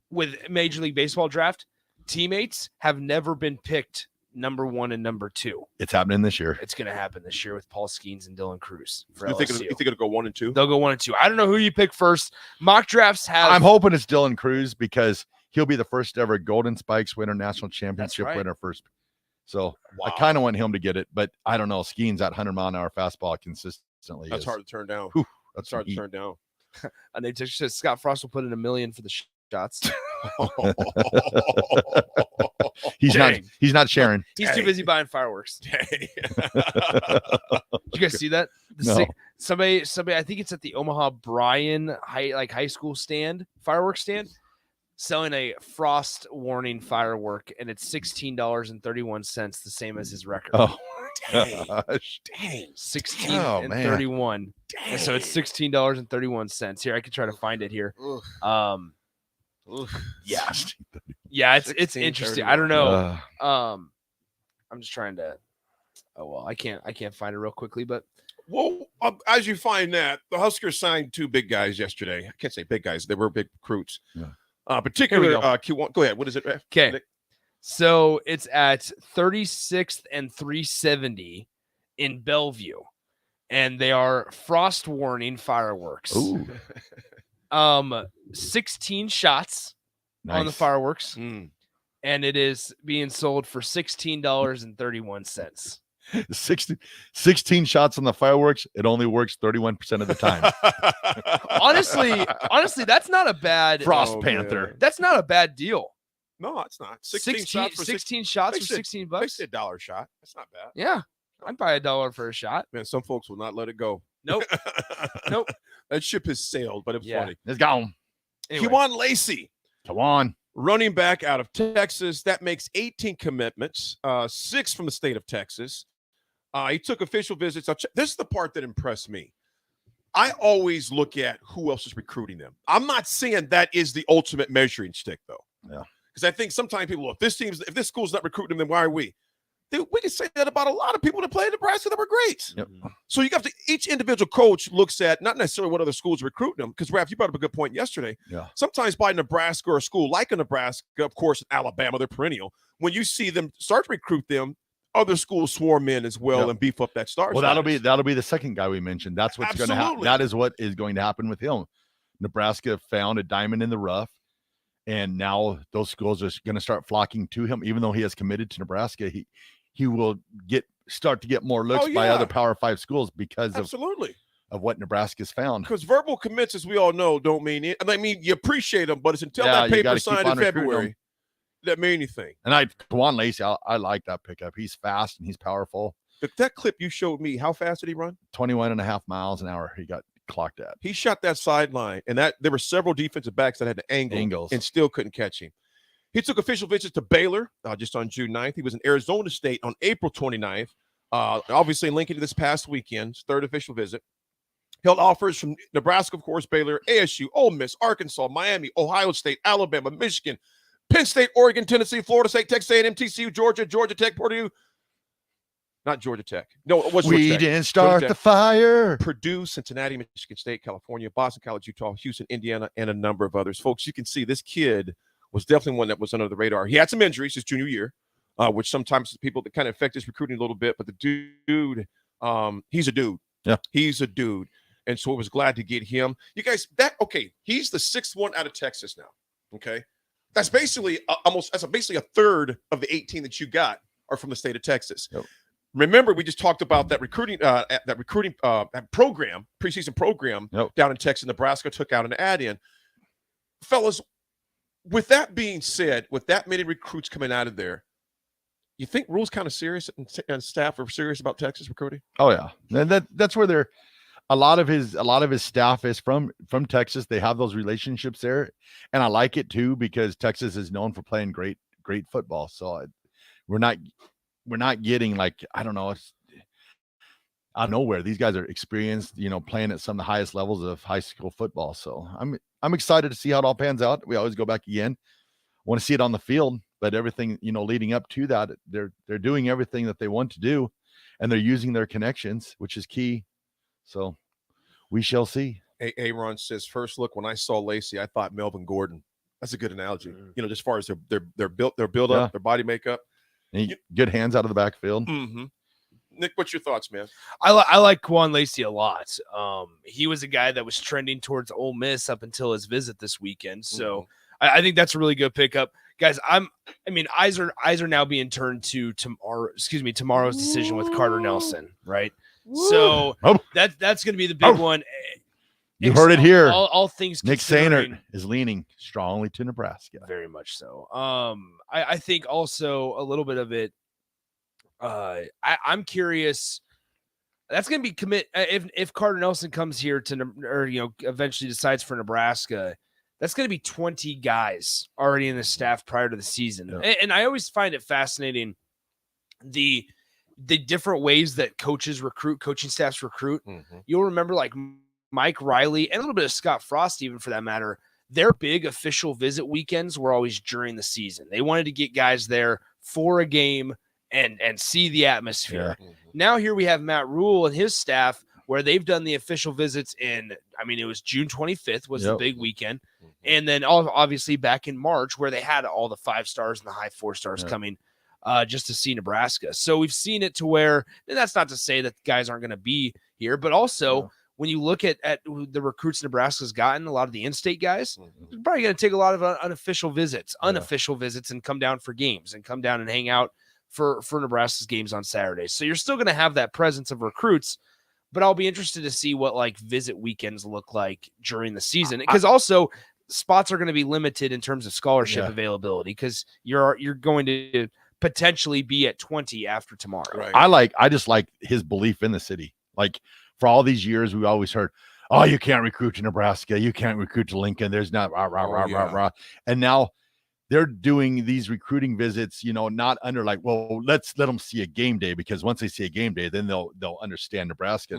with Major League Baseball draft, teammates have never been picked number 1 and number 2. it's happening this year. It's going to happen this year with Paul Skeens and Dylan Cruz for You think LSU. it'll go 1 and 2? They'll go 1 and 2. I don't know who you pick first. Mock drafts have. I'm hoping it's Dylan Cruz because he'll be the first ever Golden Spikes winner, national championship right. winner first. So I kind of want him to get it, but I don't know. Skeens that 100-mile-an-hour fastball consistently. That's is- hard to turn down. Whew, That's hard to turn down. And they just said Scott Frost will put in $1 million for the shots. He's not. Dang. He's not sharing. He's too busy buying fireworks. Did you guys see that? No. Somebody, I think it's at the Omaha Bryan high school fireworks stand, selling a frost warning firework, and it's $16.31, the same as his record. Oh, dang, gosh. dang, 16.31. And so it's $16.31. Here, I could try to find it here. Yeah, it's interesting. I don't know. I'm just trying to. Oh well, I can't find it real quickly, but. Well, as you find that, the Huskers signed 2 big guys yesterday. I can't say big guys; they were big recruits. Yeah. Particular Q1. Go ahead. What is it? Okay, so it's at 36th and 370 in Bellevue, and they are frost warning fireworks. Ooh. 16 shots on the fireworks, and it is being sold for $16.31. 16 shots on the fireworks. It only works 31% of the time. honestly, that's not a bad Frost Panther. Man. That's not a bad deal. No, it's not. 16 shots for $16 $16. $1 shot. That's not bad. Yeah, I'd buy $1 for a shot. Man, some folks will not let it go. Nope. Nope. That ship has sailed, but it's funny. It's gone. Anyway. Kewan Lacey. Come on. Running back out of Texas. That makes 18 commitments, 6 from the state of Texas. He took official visits. This is the part that impressed me. I always look at who else is recruiting them. I'm not saying that is the ultimate measuring stick, though. Yeah. Because I think sometimes people, if this school's not recruiting them, then why are we? We can say that about a lot of people that play in Nebraska that were great. Yep. So each individual coach looks at not necessarily what other schools are recruiting them. Because Raff, you brought up a good point yesterday. Yeah. Sometimes by Nebraska or a school like a Nebraska, of course, Alabama, they're perennial. When you see them start to recruit them, other schools swarm in as well and beef up that star. Well, that'll be the second guy we mentioned. That's what's going to happen. That is what is going to happen with him. Nebraska found a diamond in the rough, and now those schools are going to start flocking to him. Even though he has committed to Nebraska, he will start to get more looks by other Power 5 schools because of what Nebraska's found. Because verbal commits, as we all know, don't mean it. I mean, you appreciate them, but it's until that paper signed in February that mean anything. And Kewan Lacey, I like that pickup. He's fast and he's powerful. That clip you showed me, how fast did he run? 21.5 miles an hour. He got clocked at. He shot that sideline, and that there were several defensive backs that had to angles and still couldn't catch him. He took official visits to Baylor just on June 9th. He was in Arizona State on April 29th. Obviously, linking to this past weekend's third official visit. Held offers from Nebraska, of course, Baylor, ASU, Ole Miss, Arkansas, Miami, Ohio State, Alabama, Michigan, Penn State, Oregon, Tennessee, Florida State, Texas A&M, TCU, Georgia, Georgia Tech, Purdue. Not Georgia Tech. No, it was Georgia Tech. We didn't start the fire. Purdue, Cincinnati, Michigan State, California, Boston College, Utah, Houston, Indiana, and a number of others. Folks, you can see this kid was definitely one that was under the radar. He had some injuries his junior year, which sometimes people that kind of affect his recruiting a little bit. But the dude, he's a dude. Yeah, he's a dude. And so I was glad to get him. You guys, he's the 6th one out of Texas now. Okay. That's basically basically a third of the 18 that you got are from the state of Texas. Yep. Remember, we just talked about that recruiting program, preseason program down in Texas. Nebraska took out an add-in. Fellas, with that being said, with that many recruits coming out of there, you think Rule's kind of serious and staff are serious about Texas recruiting? Oh yeah, and that's where a lot of his staff is from Texas. They have those relationships there, and I like it too because Texas is known for playing great football. So we're not getting like, I don't know, it's out of nowhere. These guys are experienced, playing at some of the highest levels of high school football. So I'm excited to see how it all pans out. We always go back again. Want to see it on the field, but everything, leading up to that, they're doing everything that they want to do, and they're using their connections, which is key. So we shall see. Aaron says, first look, when I saw Lacey, I thought Melvin Gordon. That's a good analogy. As far as their build up, their body makeup. Good hands out of the backfield. Mm-hmm. Nick, what's your thoughts, man? I like Kewan Lacey a lot. He was a guy that was trending towards Ole Miss up until his visit this weekend. So I think that's a really good pickup. Guys, eyes are now being turned to tomorrow's decision with Carter Nelson, right? So that's going to be the big one. You heard it here. All things Nick Sainert is leaning strongly to Nebraska. Very much so. I think also a little bit of it. I'm curious. That's going to be commit if Carter Nelson comes here or eventually decides for Nebraska. That's going to be 20 guys already in the staff prior to the season. Yeah. And I always find it fascinating the different ways that coaching staffs recruit. You'll remember like Mike Riley and a little bit of Scott Frost, even for that matter. Their big official visit weekends were always during the season. They wanted to get guys there for a game and see the atmosphere. Yeah. Now here we have Matt Rule and his staff where they've done the official visits it was June 25th was the big weekend. And then obviously back in March where they had all the 5 stars and the high 4 stars coming just to see Nebraska. So we've seen it to where, and that's not to say that guys aren't going to be here, but also when you look at the recruits Nebraska's gotten, a lot of the in-state guys, they're probably going to take a lot of unofficial visits and come down for games and come down and hang out for Nebraska's games on Saturdays. So you're still going to have that presence of recruits, but I'll be interested to see what like visit weekends look like during the season. Because also spots are going to be limited in terms of scholarship availability because you're going to potentially be at 20 after tomorrow. Right. I just like his belief in the city. Like for all these years, we always heard, oh, you can't recruit to Nebraska. You can't recruit to Lincoln. There's not rah. And now they're doing these recruiting visits, not under like, well, let's let them see a game day, because once they see a game day, then they'll understand Nebraska.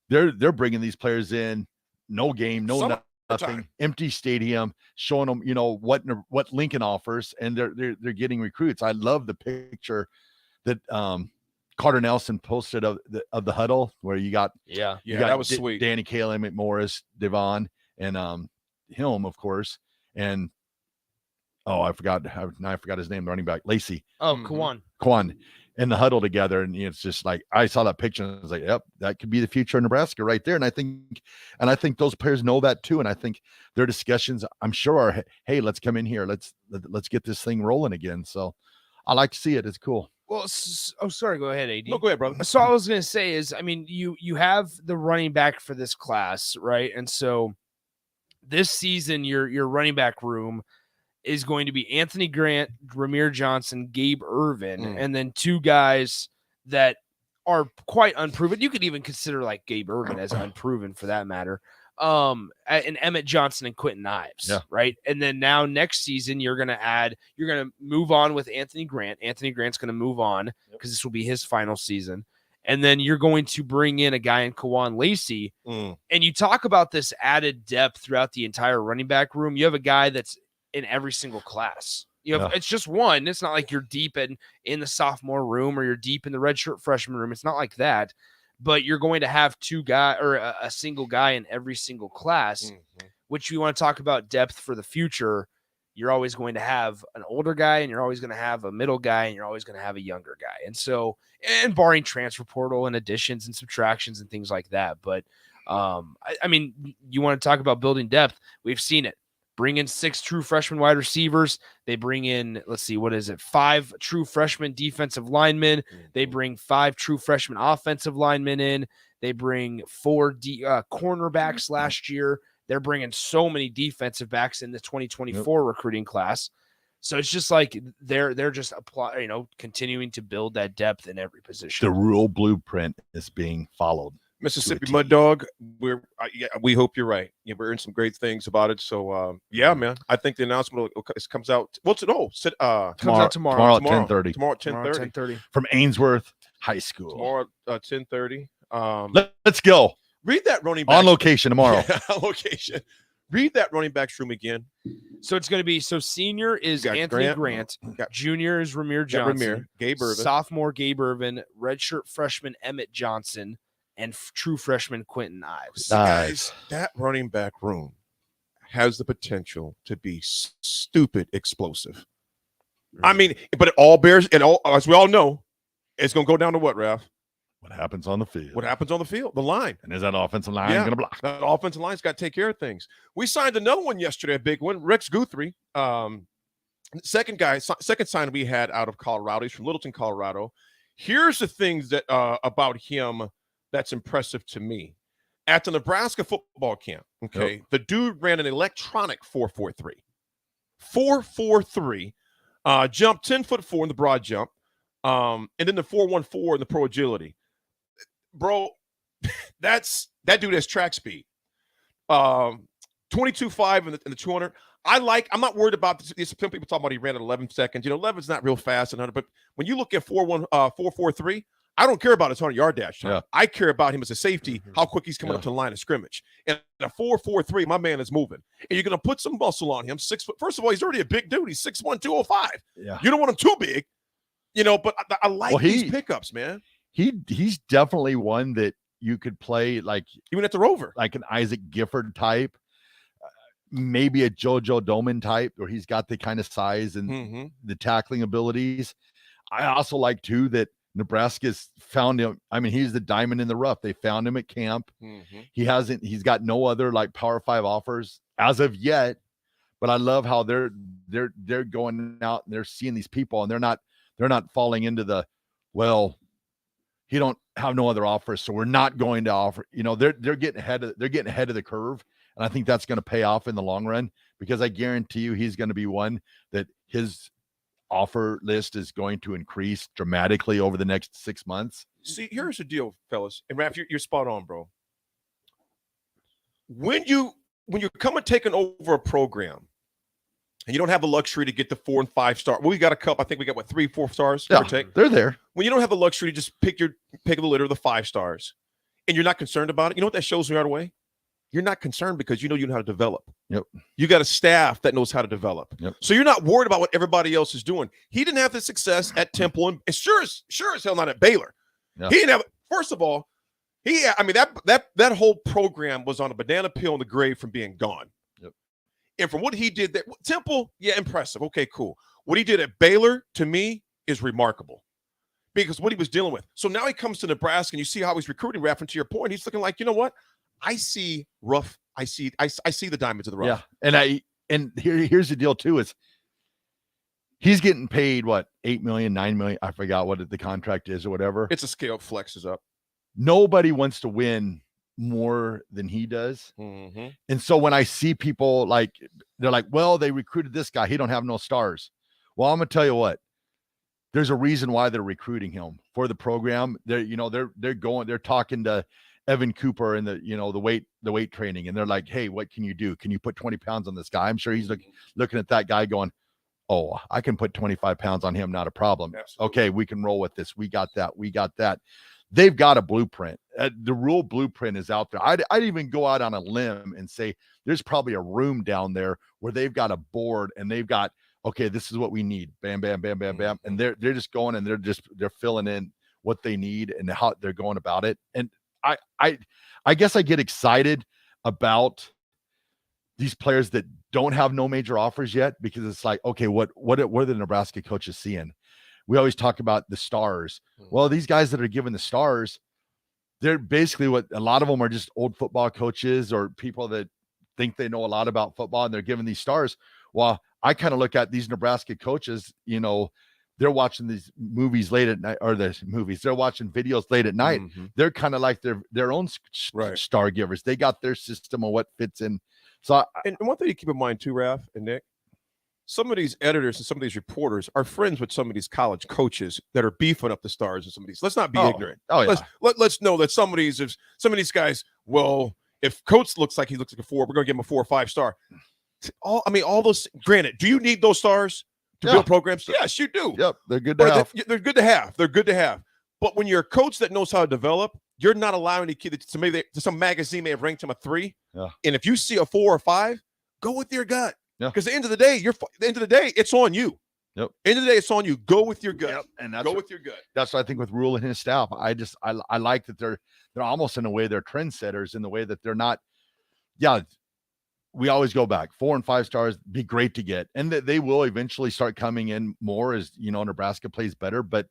They're bringing these players in, no game, nothing, empty stadium, showing them, what Lincoln offers, and they're getting recruits. I love the picture that Carter Nelson posted of the huddle where you got that was sweet. Danny Kaling, McMorris, Devon, and Hilm, of course, and I forgot his name, the running back, Lacey. Kwan in the huddle together. And it's just like, I saw that picture and I was like, yep, that could be the future of Nebraska right there. And I think those players know that too. And I think their discussions, I'm sure, are, hey, let's come in here. Let's get this thing rolling again. So I like to see it. It's cool. Well, sorry. Go ahead, AD. No, go ahead, brother. So I was going to say is, you have the running back for this class, right? And so this season, your running back room is going to be Anthony Grant, Ramir Johnson, Gabe Irvin, and then 2 guys that are quite unproven. You could even consider like Gabe Irvin as unproven for that matter. And Emmett Johnson and Quentin Ives, right? And then now next season, you're going to move on with Anthony Grant. Anthony Grant's going to move on because this will be his final season. And then you're going to bring in a guy in Kawan Lacey. And you talk about this added depth throughout the entire running back room. You have a guy that's in every single class. It's just one. It's not like you're deep in the sophomore room or you're deep in the redshirt freshman room. It's not like that. But you're going to have 2 guys or a single guy in every single class, which you want to talk about depth for the future. You're always going to have an older guy and you're always going to have a middle guy and you're always going to have a younger guy. And so, and barring transfer portal and additions and subtractions and things like that. But you want to talk about building depth. We've seen it. Bring in 6 true freshman wide receivers. They bring in, 5 true freshman defensive linemen. They bring 5 true freshman offensive linemen in. They bring 4 cornerbacks last year. They're bringing so many defensive backs in the 2024 recruiting class. So it's just like they're just continuing to build that depth in every position. The Rule blueprint is being followed. Mississippi Mud Dog, we hope you're right. We're hearing some great things about it. So man, I think the announcement comes out. Tomorrow at 10:30. Tomorrow at 10:30 from Ainsworth High School. Tomorrow at 10:30. Let's go. Read that running back on location tomorrow. On location. Read that running back's room again. So it's going to be, senior is Anthony Grant. Junior is Ramir Johnson. Gabe Irvin. Sophomore Gabe Irvin. Redshirt freshman Emmett Johnson. And true freshman Quentin Ives. Guys, that running back room has the potential to be stupid explosive. But it all bears, and as we all know, it's going to go down to what, Raff? What happens on the field? What happens on the field? The line. And is that offensive line going to block? That offensive line's got to take care of things. We signed another one yesterday, a big one, Rex Guthrie. Second sign we had out of Colorado. He's from Littleton, Colorado. Here's the things that about him that's impressive to me. At the Nebraska football camp, the dude ran an electronic 4.43. 4.43, jumped 10'4" in the broad jump, and then the 4.14 in the pro agility. bro, that dude has track speed. 22.5 in the 200. I'm not worried about this. Some people talk about he ran at 11 seconds. 11 is not real fast in 100, but when you look at 4.43, I don't care about his 100-yard dash time. Yeah. I care about him as a safety, how quick he's coming up to the line of scrimmage. And at 4.43, my man is moving. And you're going to put some muscle on him. 6 foot. First of all, he's already a big dude. He's 6'1", 205. Yeah. You don't want him too big, but I like these pickups, man. He's definitely one that you could play like even at the Rover, like an Isaac Gifford type, maybe a JoJo Doman type, where he's got the kind of size and the tackling abilities. I also like too that Nebraska's found him. I mean, he's the diamond in the rough. They found him at camp. He's got no other like Power 5 offers as of yet. But I love how they're going out and they're seeing these people, and they're not falling into the, well, he don't have no other offers, so we're not going to offer. They're getting ahead of the curve, and I think that's going to pay off in the long run, because I guarantee you he's going to be one that his offer list is going to increase dramatically over the next 6 months. See, here's the deal, fellas, and Raff, you're spot on, bro. When you're coming taking over a program, and you don't have the luxury to get the 4 and 5 star. Well, we got a couple. I think we got 3, 4 stars. Yeah, they're there. When you don't have the luxury to just pick the litter of the 5 stars, and you're not concerned about it, you know what that shows me right away? You're not concerned because you know how to develop. Yep. You got a staff that knows how to develop. Yep. So you're not worried about what everybody else is doing. He didn't have the success at Temple, and sure as hell not at Baylor. Yeah. He didn't have. First of all, that whole program was on a banana peel in the grave from being gone. Yep. And from what he did there, Temple, yeah, impressive. Okay, cool. What he did at Baylor, to me, is remarkable, because what he was dealing with. So now he comes to Nebraska, and you see how he's recruiting. Raff, and to your point, he's looking like, you know what? I see rough. I see the diamonds of the rough. Yeah, and here's the deal too: is he's getting paid what, $8 million, $9 million? I forgot what the contract is or whatever. It's a scale flexes up. Nobody wants to win more than he does. And so when I see people they're like, well, they recruited this guy, he don't have no stars. Well, I'm gonna tell you what, there's a reason why they're recruiting him for the program. They're talking to Evan Cooper and the weight training, and they're like, hey, what can you do? Can you put 20 pounds on this guy? I'm sure he's looking at that guy going, oh, I can put 25 pounds on him, not a problem. Absolutely. Okay, we can roll with this. We got that. They've got a blueprint. The rule blueprint is out there. I'd even go out on a limb and say there's probably a room down there where they've got a board and they've got, okay, this is what we need. Bam, bam, bam, bam, bam. And they're just going and they're filling in what they need and how they're going about it. And I guess I get excited about these players that don't have no major offers yet, because it's like, okay, what are the Nebraska coaches seeing? We always talk about the stars. Well, these guys that are given the stars, they're basically what a lot of them are, just old football coaches or people that think they know a lot about football, and they're given these stars. Well, I kind of look at these Nebraska coaches, they're watching these movies late at night, or they're watching videos late at night. They're kind of like their own star givers. They got their system of what fits in. So and one thing you keep in mind too, Raff and Nick, some of these editors and some of these reporters are friends with some of these college coaches that are beefing up the stars and some of these. Let's not be ignorant. Oh yeah. Let's know that some of these guys, well, if Coates looks like a 4, we're gonna give him a 4 or 5 star. All those, granted, do you need those stars to build programs? Yes, you do. Yep, they're good to have. They're good to have. They're good to have. But when you're a coach that knows how to develop, you're not allowing the kid some magazine may have ranked him a 3. Yeah. And if you see a 4 or 5, go with your gut. Yeah. Because at the end of the day, it's on you. Yep. End of the day, it's on you. Go with your gut. Yep. And with your gut. That's what I think with Rule and his staff. I like that they're almost in a way they're trendsetters, in the way that they're not. Yeah, we always go back 4 and 5 stars. Be great to get, and they will eventually start coming in more as Nebraska plays better. But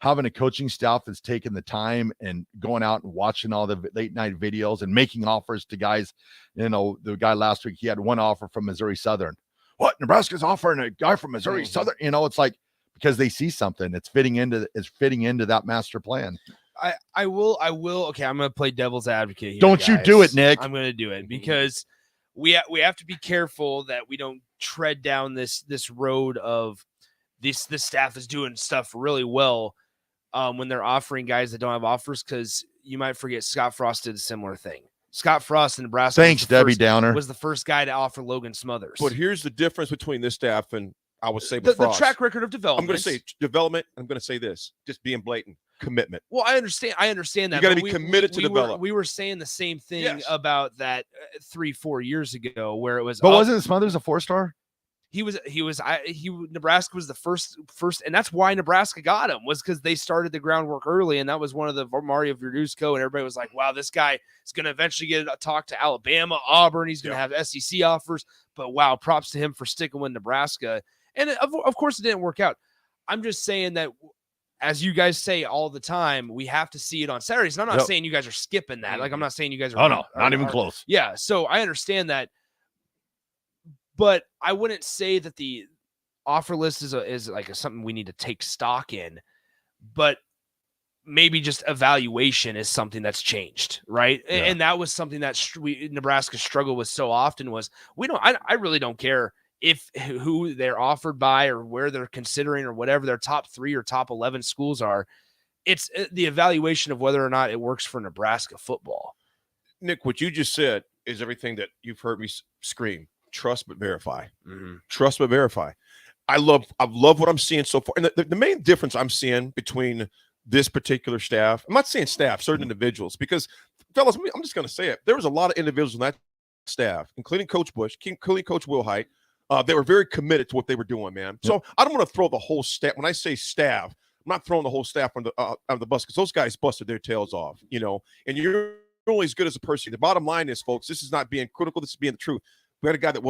having a coaching staff that's taking the time and going out and watching all the late night videos and making offers to guys, the guy last week, he had one offer from Missouri Southern. What? Nebraska's offering a guy from Missouri Southern? It's like, because they see something. It's fitting into that master plan. I will. Okay, I'm going to play devil's advocate here. Don't you do it, Nick. I'm going to do it because we have to be careful that we don't tread down this road of this staff is doing stuff really well when they're offering guys that don't have offers, because you might forget Scott Frost did a similar thing. Scott Frost in Nebraska. Thanks, Debbie Downer. Was the first guy to offer Logan Smothers. But here's the difference between this staff and I would say the Frost. track record of development. I'm going to say development. I'm going to say this, just being blatant, commitment. Well, I understand that. You got to be committed to develop. We were saying the same thing about that 3-4 years ago, where it was. But wasn't Smothers a 4-star? Nebraska was the first, and that's why Nebraska got him, was because they started the groundwork early, and that was one of the Mario Verduzco, and everybody was like, wow, this guy is going to eventually get a talk to Alabama, Auburn, he's going to have SEC offers, but wow, props to him for sticking with Nebraska. And of course it didn't work out. I'm just saying that, as you guys say all the time, we have to see it on Saturdays. And I'm not saying you guys are skipping that. Like, I'm not saying you guys are. Oh, no, not even close. Yeah, so I understand that. But I wouldn't say that the offer list is like something we need to take stock in, but maybe just evaluation is something that's changed, right? Yeah. And that was something that Nebraska struggled with so often was I really don't care if who they're offered by or where they're considering or whatever their top 3 or top 11 schools are. It's the evaluation of whether or not it works for Nebraska football. Nick, what you just said is everything that you've heard me scream. Trust but verify. Mm-hmm. Trust but verify. I love what I'm seeing so far. And the main difference I'm seeing between this particular staff, I'm not saying staff, certain individuals, because, fellas, I'm just going to say it. There was a lot of individuals in that staff, including Coach Bush, including Coach Wilhite. They were very committed to what they were doing, man. So I don't want to throw the whole staff. When I say staff, I'm not throwing the whole staff on the bus, because those guys busted their tails off, and you're only as good as a person. The bottom line is, folks, this is not being critical. This is being the truth. We had a guy did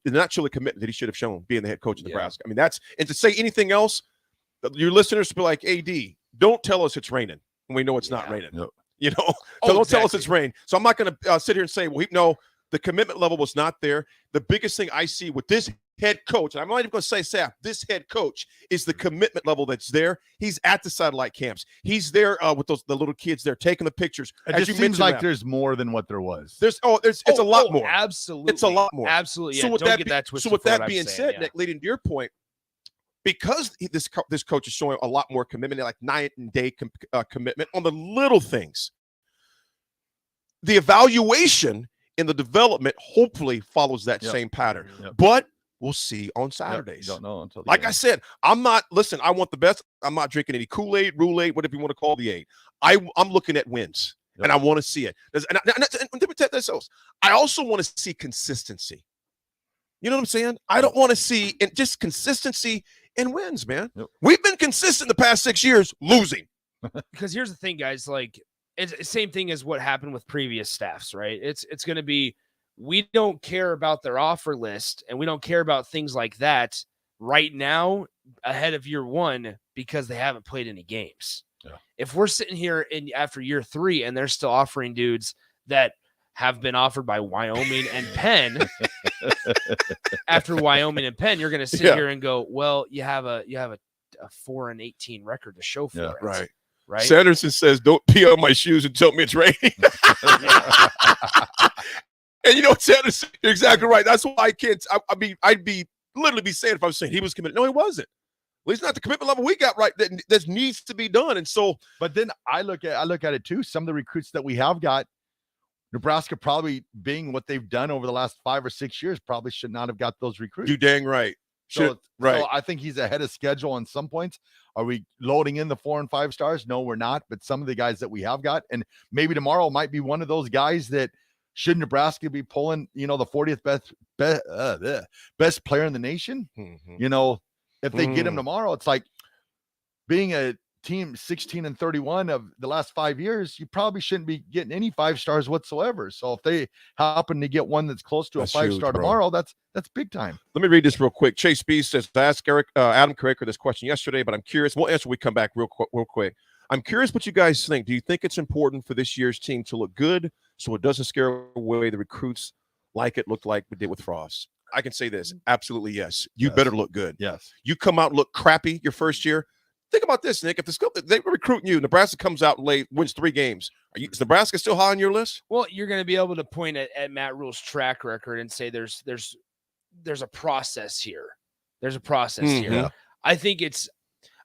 not show the commitment that he should have shown being the head coach of Nebraska. I mean, and to say anything else, your listeners will be like, AD, don't tell us it's raining when we know it's not raining. Yep. Don't tell us it's rain. So I'm not going to sit here and say, well, no, the commitment level was not there. The biggest thing I see with this head coach, and I'm not even going to say staff, this head coach is the commitment level that's there. He's at the satellite camps. He's there with the little kids there taking the pictures. It just seems like there's more than what there was. It's a lot more. Absolutely. It's a lot more. Absolutely. So Yeah, with don't that get that twisted. So with for that what being I'm saying, said, yeah. Nick, leading to your point, because this coach is showing a lot more commitment, like night and day commitment on the little things, the evaluation in the development hopefully follows that same pattern. But we'll see on Saturdays. You don't know until I said, I want the best. I'm not drinking any Kool-Aid, Roulade, whatever you want to call the aid. I'm looking at wins, and I want to see it. And I also want to see consistency. You know what I'm saying? I don't want to see just consistency and wins, man. We've been consistent the past 6 years, losing. Because here's the thing, guys, like, it's the same thing as what happened with previous staffs, right? It's going to be, we don't care about their offer list and we don't care about things like that right now ahead of year 1 because they haven't played any games. Yeah. If we're sitting here after year 3 and they're still offering dudes that have been offered by Wyoming and Penn, after Wyoming and Penn, you're going to sit here and go, well, you have a 4-18 record to show for it. Right. Right. Sanderson says, don't pee on my shoes and tell me it's raining. And you know what, Sanderson, you're exactly right. That's why I can't. I'd be literally be saying if I was saying he was committed. No, he wasn't. Well, he's not the commitment level we got right. That needs to be done. And so, but then I look at it too. Some of the recruits that we have got, Nebraska probably being what they've done over the last 5 or 6 years, probably should not have got those recruits. You dang right. So I think he's ahead of schedule on some points. Are we loading in the 4 and 5 stars? No, we're not. But some of the guys that we have got, and maybe tomorrow might be one of those guys that should Nebraska be pulling, the 40th best player in the nation. Mm-hmm. If they get him tomorrow, it's like being a team 16-31 of the last 5 years, you probably shouldn't be getting any 5 stars whatsoever. So if they happen to get one that's close to a 5-star tomorrow, that's big time. Let me read this real quick. Chase B says, I asked Adam Carricker this question yesterday, but I'm curious. We'll answer when we come back real quick. I'm curious what you guys think. Do you think it's important for this year's team to look good so it doesn't scare away the recruits like it looked like we did with Frost? I can say this. Absolutely, yes. You better look good. Yes. You come out and look crappy your first year. Think about this, Nick. If they were recruiting you, Nebraska comes out and wins 3 games. Is Nebraska still high on your list? Well, you're going to be able to point at Matt Rule's track record and say there's a process here. There's a process here. I think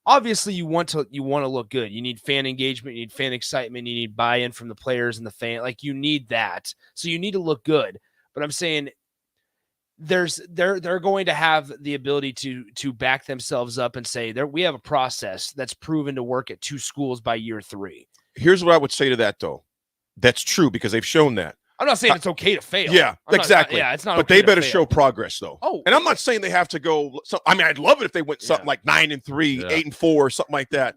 obviously you want to look good. You need fan engagement, you need fan excitement, you need buy-in from the players and the fan. Like, you need that. So you need to look good. But I'm saying they're going to have the ability to back themselves up and say we have a process that's proven to work at 2 schools by year 3. Here's what I would say to that, though. That's true because they've shown that. I'm not saying it's okay to fail. Yeah, exactly. It's not. But okay they better to fail. show progress, though. Oh, and I'm not saying they have to go. I mean, I'd love it if they went something like 9-3, 8-4, something like that.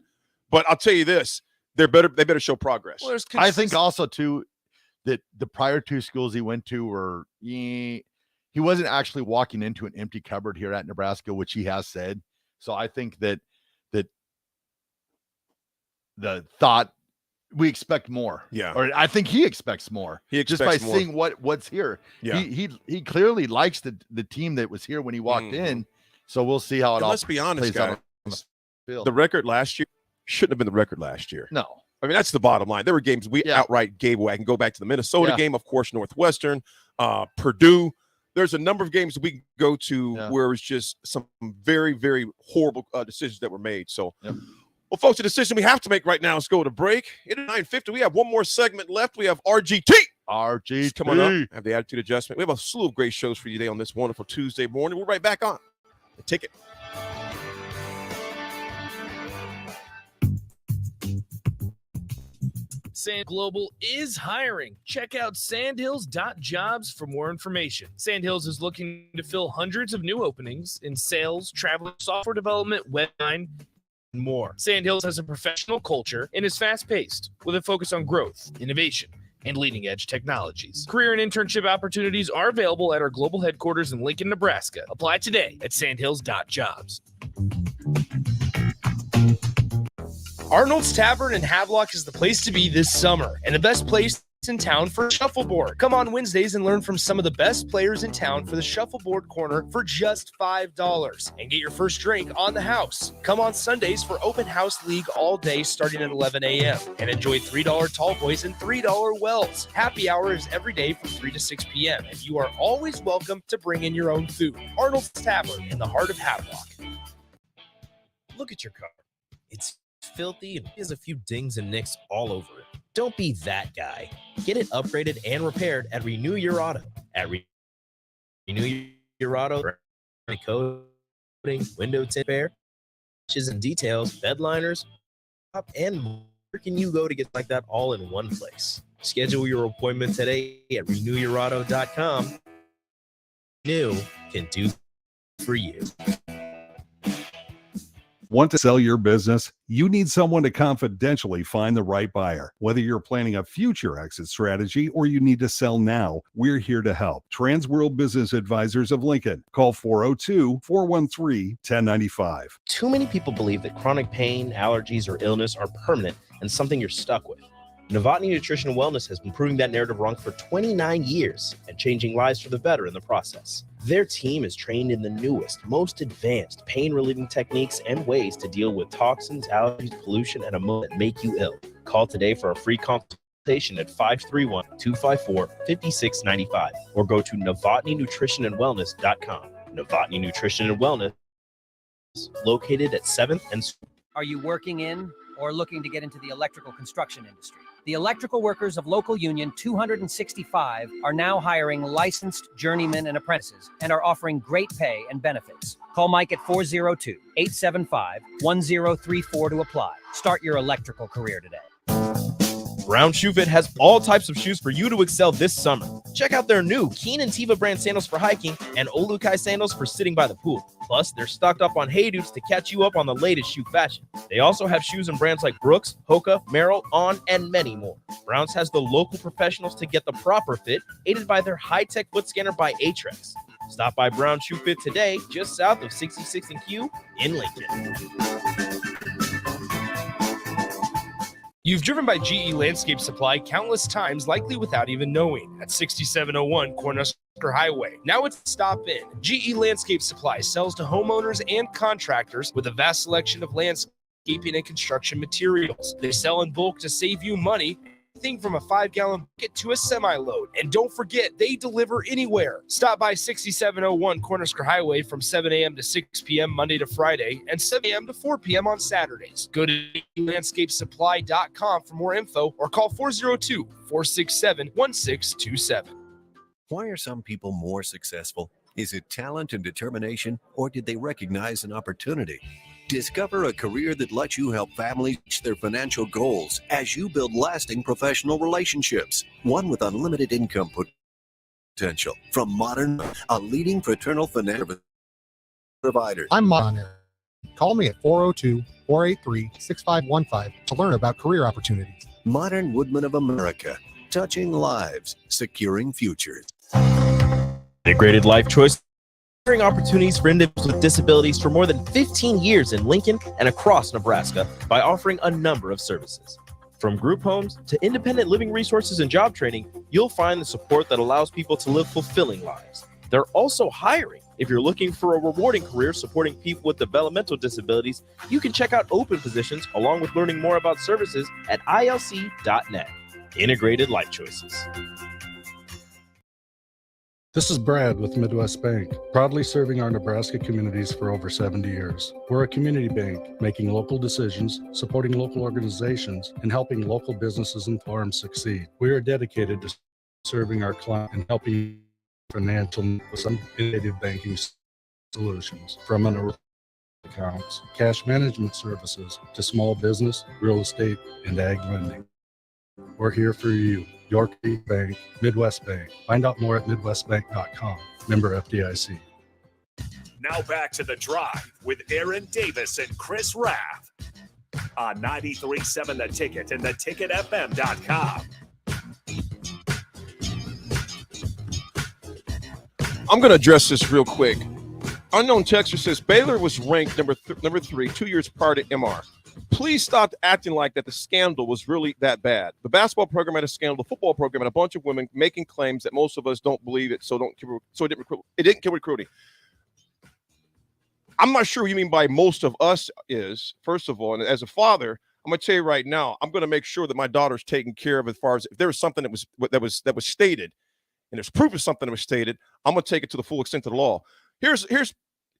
But I'll tell you this: they better show progress. Well, I think also too that the prior 2 schools he went to were he wasn't actually walking into an empty cupboard here at Nebraska, which he has said. So I think that the thought. We expect more. Yeah. Or I think he expects more. He just by expects more. seeing what's here. Yeah. He clearly likes the team that was here when he walked in. So we'll see how it And all let's be honest, plays out guys. on the field. The record last year shouldn't have been the record last year. No. I mean, that's the bottom line. There were games we outright gave away. I can go back to the Minnesota game, of course, Northwestern, Purdue. There's a number of games that we can go to where it's just some very, very horrible decisions that were made. So, well, folks, the decision we have to make right now is go to break. It is 9:50. We have one more segment left. We have RGT. RGT. Come on up. Have the attitude adjustment. We have a slew of great shows for you today on this wonderful Tuesday morning. We're right back on The Ticket. Sand Global is hiring. Check out sandhills.jobs for more information. Sandhills is looking to fill hundreds of new openings in sales, travel, software development, web design, and more. Sandhills has a professional culture and is fast-paced with a focus on growth, innovation, and leading-edge technologies. Career and internship opportunities are available at our global headquarters in Lincoln, Nebraska. Apply today at sandhills.jobs. Arnold's Tavern in Havelock is the place to be this summer, and the best place in town for shuffleboard. Come on Wednesdays and learn from some of the best players in town for the shuffleboard corner for just $5 and get your first drink on the house. Come on Sundays for open house league all day starting at 11 a.m. and enjoy $3 tall boys and $3 wells. Happy hour is every day from 3 to 6 p.m. and you are always welcome to bring in your own food. Arnold's Tavern in the heart of Havelock. Look at your car. It's filthy and has a few dings and nicks all over it. Don't be that guy. Get it upgraded and repaired at Renew Your Auto. At Renew Your Auto, coating, window tint repair, patches and details, bed liners, and more. Where can you go to get like that all in one place? Schedule your appointment today at renewyourauto.com. New can do for you. Want to sell your business? You need someone to confidentially find the right buyer. Whether you're planning a future exit strategy or you need to sell now, we're here to help. Transworld Business Advisors of Lincoln. Call 402-413-1095. Too many people believe that chronic pain, allergies, or illness are permanent and something you're stuck with. Novotny Nutrition and Wellness has been proving that narrative wrong for 29 years and changing lives for the better in the process. Their team is trained in the newest, most advanced pain-relieving techniques and ways to deal with toxins, allergies, pollution, and ammonia that make you ill. Call today for a free consultation at 531-254-5695 or go to novotnynutritionandwellness.com. Novotny Nutrition and Wellness, located at 7th and... Are you working in or looking to get into the electrical construction industry? The electrical workers of Local Union 265 are now hiring licensed journeymen and apprentices and are offering great pay and benefits. Call Mike at 402-875-1034 to apply. Start your electrical career today. Brown Shoe Fit has all types of shoes for you to excel this summer. Check out their new Keen and Tiva brand sandals for hiking and Olukai sandals for sitting by the pool. Plus, they're stocked up on Hey Dudes to catch you up on the latest shoe fashion. They also have shoes in brands like Brooks, Hoka, Merrell, On, and many more. Browns has the local professionals to get the proper fit, aided by their high-tech foot scanner by Aetrex. Stop by Brown Shoe Fit today, just south of 66th and Q in Lincoln. You've driven by GE Landscape Supply countless times, likely without even knowing, at 6701 Cornhusker Highway. Now it's stop in. GE Landscape Supply sells to homeowners and contractors with a vast selection of landscaping and construction materials. They sell in bulk to save you money Everything from a 5-gallon bucket to a semi-load. And don't forget, they deliver anywhere. Stop by 6701 Cornersker Highway from 7 a.m. to 6 p.m. Monday to Friday and 7 a.m. to 4 p.m. on Saturdays. Go to landscapesupply.com for more info or call 402-467-1627. Why are some people more successful? Is it talent and determination, or did they recognize an opportunity? Discover a career that lets you help families reach their financial goals as you build lasting professional relationships. One with unlimited income potential. From Modern, a leading fraternal financial provider. I'm Modern. Call me at 402-483-6515 to learn about career opportunities. Modern Woodmen of America. Touching lives, securing futures. Integrated Life Choice, offering opportunities for individuals with disabilities for more than 15 years in Lincoln and across Nebraska by offering a number of services. From group homes to independent living resources and job training, you'll find the support that allows people to live fulfilling lives. They're also hiring. If you're looking for a rewarding career supporting people with developmental disabilities, you can check out open positions along with learning more about services at ilc.net. Integrated Life Choices. This is Brad with Midwest Bank, proudly serving our Nebraska communities for over 70 years. We're a community bank, making local decisions, supporting local organizations, and helping local businesses and farms succeed. We are dedicated to serving our clients and helping financial with some innovative banking solutions, from accounts, cash management services, to small business, real estate, and ag lending. We're here for you. York Bank, Midwest Bank. Find out more at midwestbank.com. Member FDIC. Now back to The Drive with Aaron Davis and Chris Raff on 93.7 The Ticket and theticketfm.com. I'm going to address this real quick. Unknown texter says Baylor was ranked number 3 2 years prior to MR. Please stop acting like that the scandal was really that bad. The basketball program had a scandal, the football program had a bunch of women making claims that most of us don't believe it, so it didn't kill recruiting. I'm not sure what you mean by most of us is, first of all, and as a father, I'm going to tell you right now, I'm going to make sure that my daughter's taken care of as far as if there was something that was stated, and there's proof of something that was stated, I'm going to take it to the full extent of the law. Here's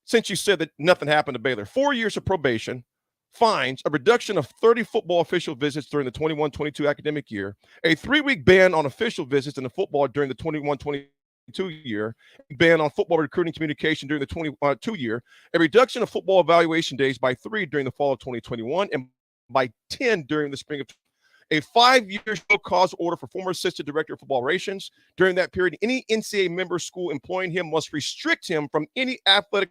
since you said that nothing happened to Baylor, 4 years of probation, fines, a reduction of 30 football official visits during the 21-22 academic year, a 3-week ban on official visits in the football during the 21-22 year, ban on football recruiting communication during the 22 year, a reduction of football evaluation days by 3 during the fall of 2021 and by 10 during the spring of a 5-year show cause order for former assistant director of football operations. During that period, any NCAA member school employing him must restrict him from any athletic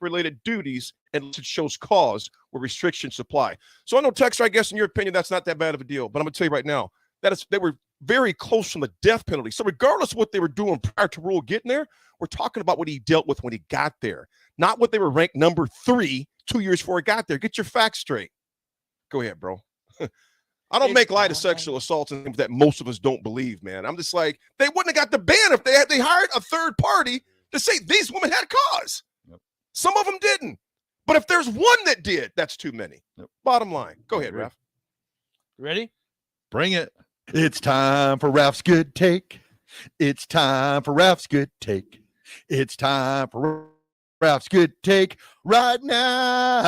related duties unless it shows cause where restrictions apply. So I know, Texter, I guess in your opinion, that's not that bad of a deal. But I'm going to tell you right now, they were very close from the death penalty. So regardless of what they were doing prior to Rule getting there, we're talking about what he dealt with when he got there, not what they were ranked number 3 2 years before he got there. Get your facts straight. Go ahead, bro. I don't make light of sexual assaults and things that most of us don't believe, man. I'm just like, they wouldn't have got the ban if they hired a third party to say these women had cause. Yep. Some of them didn't. But if there's one that did, that's too many. Yep. Bottom line. Go ahead, Raff. Ready? Bring it. It's time for Raff's Good Take. It's time for Raff's Good Take. It's time for Raff's Good Take right now.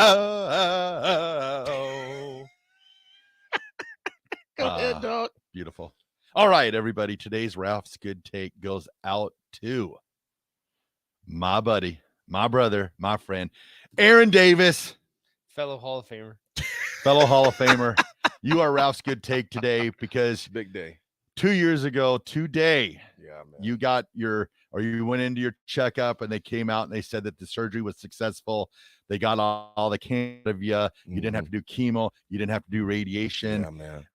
Go ahead, dog. Beautiful. All right, everybody. Today's Raff's Good Take goes out to my buddy, my brother, my friend, Aaron Davis. Fellow Hall of Famer. Fellow Hall of Famer. You are Ralph's Good Take today because big day. 2 years ago today, yeah, man. You went into your checkup and they came out and they said that the surgery was successful. They got all the cancer of you. You didn't have to do chemo. You didn't have to do radiation. Yeah, man.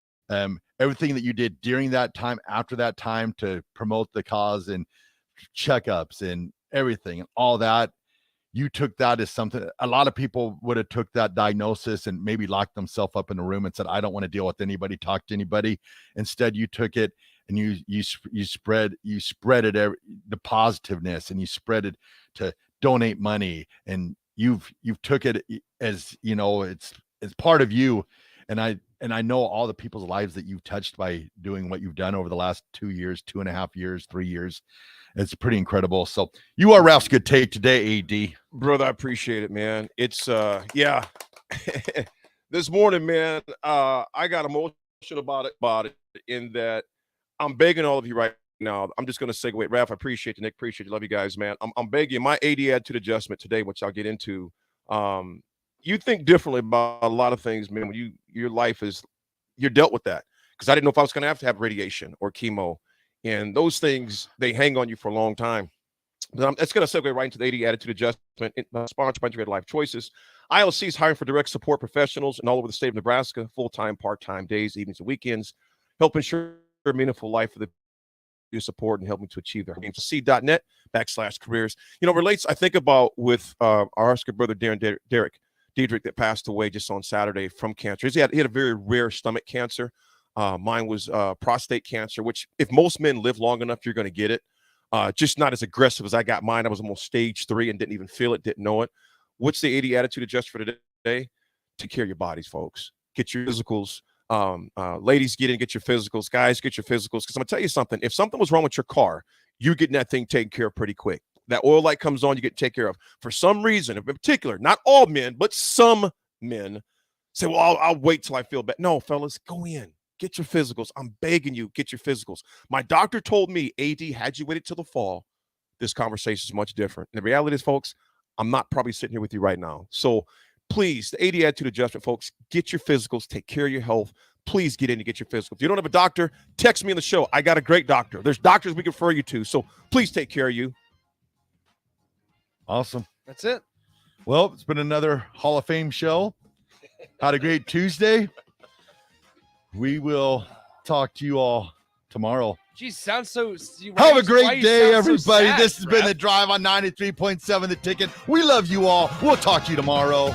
Everything that you did during that time, after that time, to promote the cause and checkups and everything and all that, you took that as something. A lot of people would have took that diagnosis and maybe locked themselves up in a room and said, I don't want to deal with anybody, talk to anybody. Instead, you took it and you spread it, the positiveness, and you spread it to donate money, and you've took it as, it's part of you. And and I know all the people's lives that you've touched by doing what you've done over the last 2 years, 2.5 years, 3 years. It's pretty incredible. So you are Ralph's good take today, AD. Brother, I appreciate it, man. It's yeah. This morning, man, I got emotional about it in that I'm begging all of you right now. I'm just gonna segue. Raff, I appreciate you, Nick. Appreciate you. Love you guys, man. I'm begging my AD attitude adjustment today, which I'll get into. You think differently about a lot of things, man, when your life is you're dealt with that. Because I didn't know if I was gonna have radiation or chemo. And those things, they hang on you for a long time. But that's going to segue right into the AD attitude adjustment, sponsored by Integrated Life Choices. ILC is hiring for direct support professionals and all over the state of Nebraska, full-time, part-time, days, evenings, and weekends, help ensure a meaningful life for the support and help me to achieve their dreams. C.net/careers. Relates, I think about with our Oscar brother, Derek Diedrich, that passed away just on Saturday from cancer. He had a very rare stomach cancer. Mine was prostate cancer, which if most men live long enough, you're going to get it. Just not as aggressive as I got mine. I was almost stage 3 and didn't even feel it, didn't know it. What's the 80 attitude adjust for today? Take care of your bodies, folks. Get your physicals. Ladies, get in, get your physicals. Guys, get your physicals. Because I'm going to tell you something. If something was wrong with your car, you're getting that thing taken care of pretty quick. That oil light comes on, you get taken care of. For some reason, in particular, not all men, but some men say, well, I'll wait till I feel better. No, fellas, go in. Get your physicals. I'm begging you, get your physicals. My doctor told me, AD, had you waited till the fall, this conversation is much different. And the reality is, folks, I'm not probably sitting here with you right now. So please, the AD attitude adjustment, folks, get your physicals, take care of your health. Please get in and get your physicals. If you don't have a doctor, text me on the show. I got a great doctor. There's doctors we can refer you to. So please take care of you. Awesome. That's it. Well, it's been another Hall of Fame show. Had a great Tuesday. We will talk to you all tomorrow. Geez, sounds so. Have a great day, everybody. This has been The Drive on 93.7 The Ticket. We love you all. We'll talk to you tomorrow.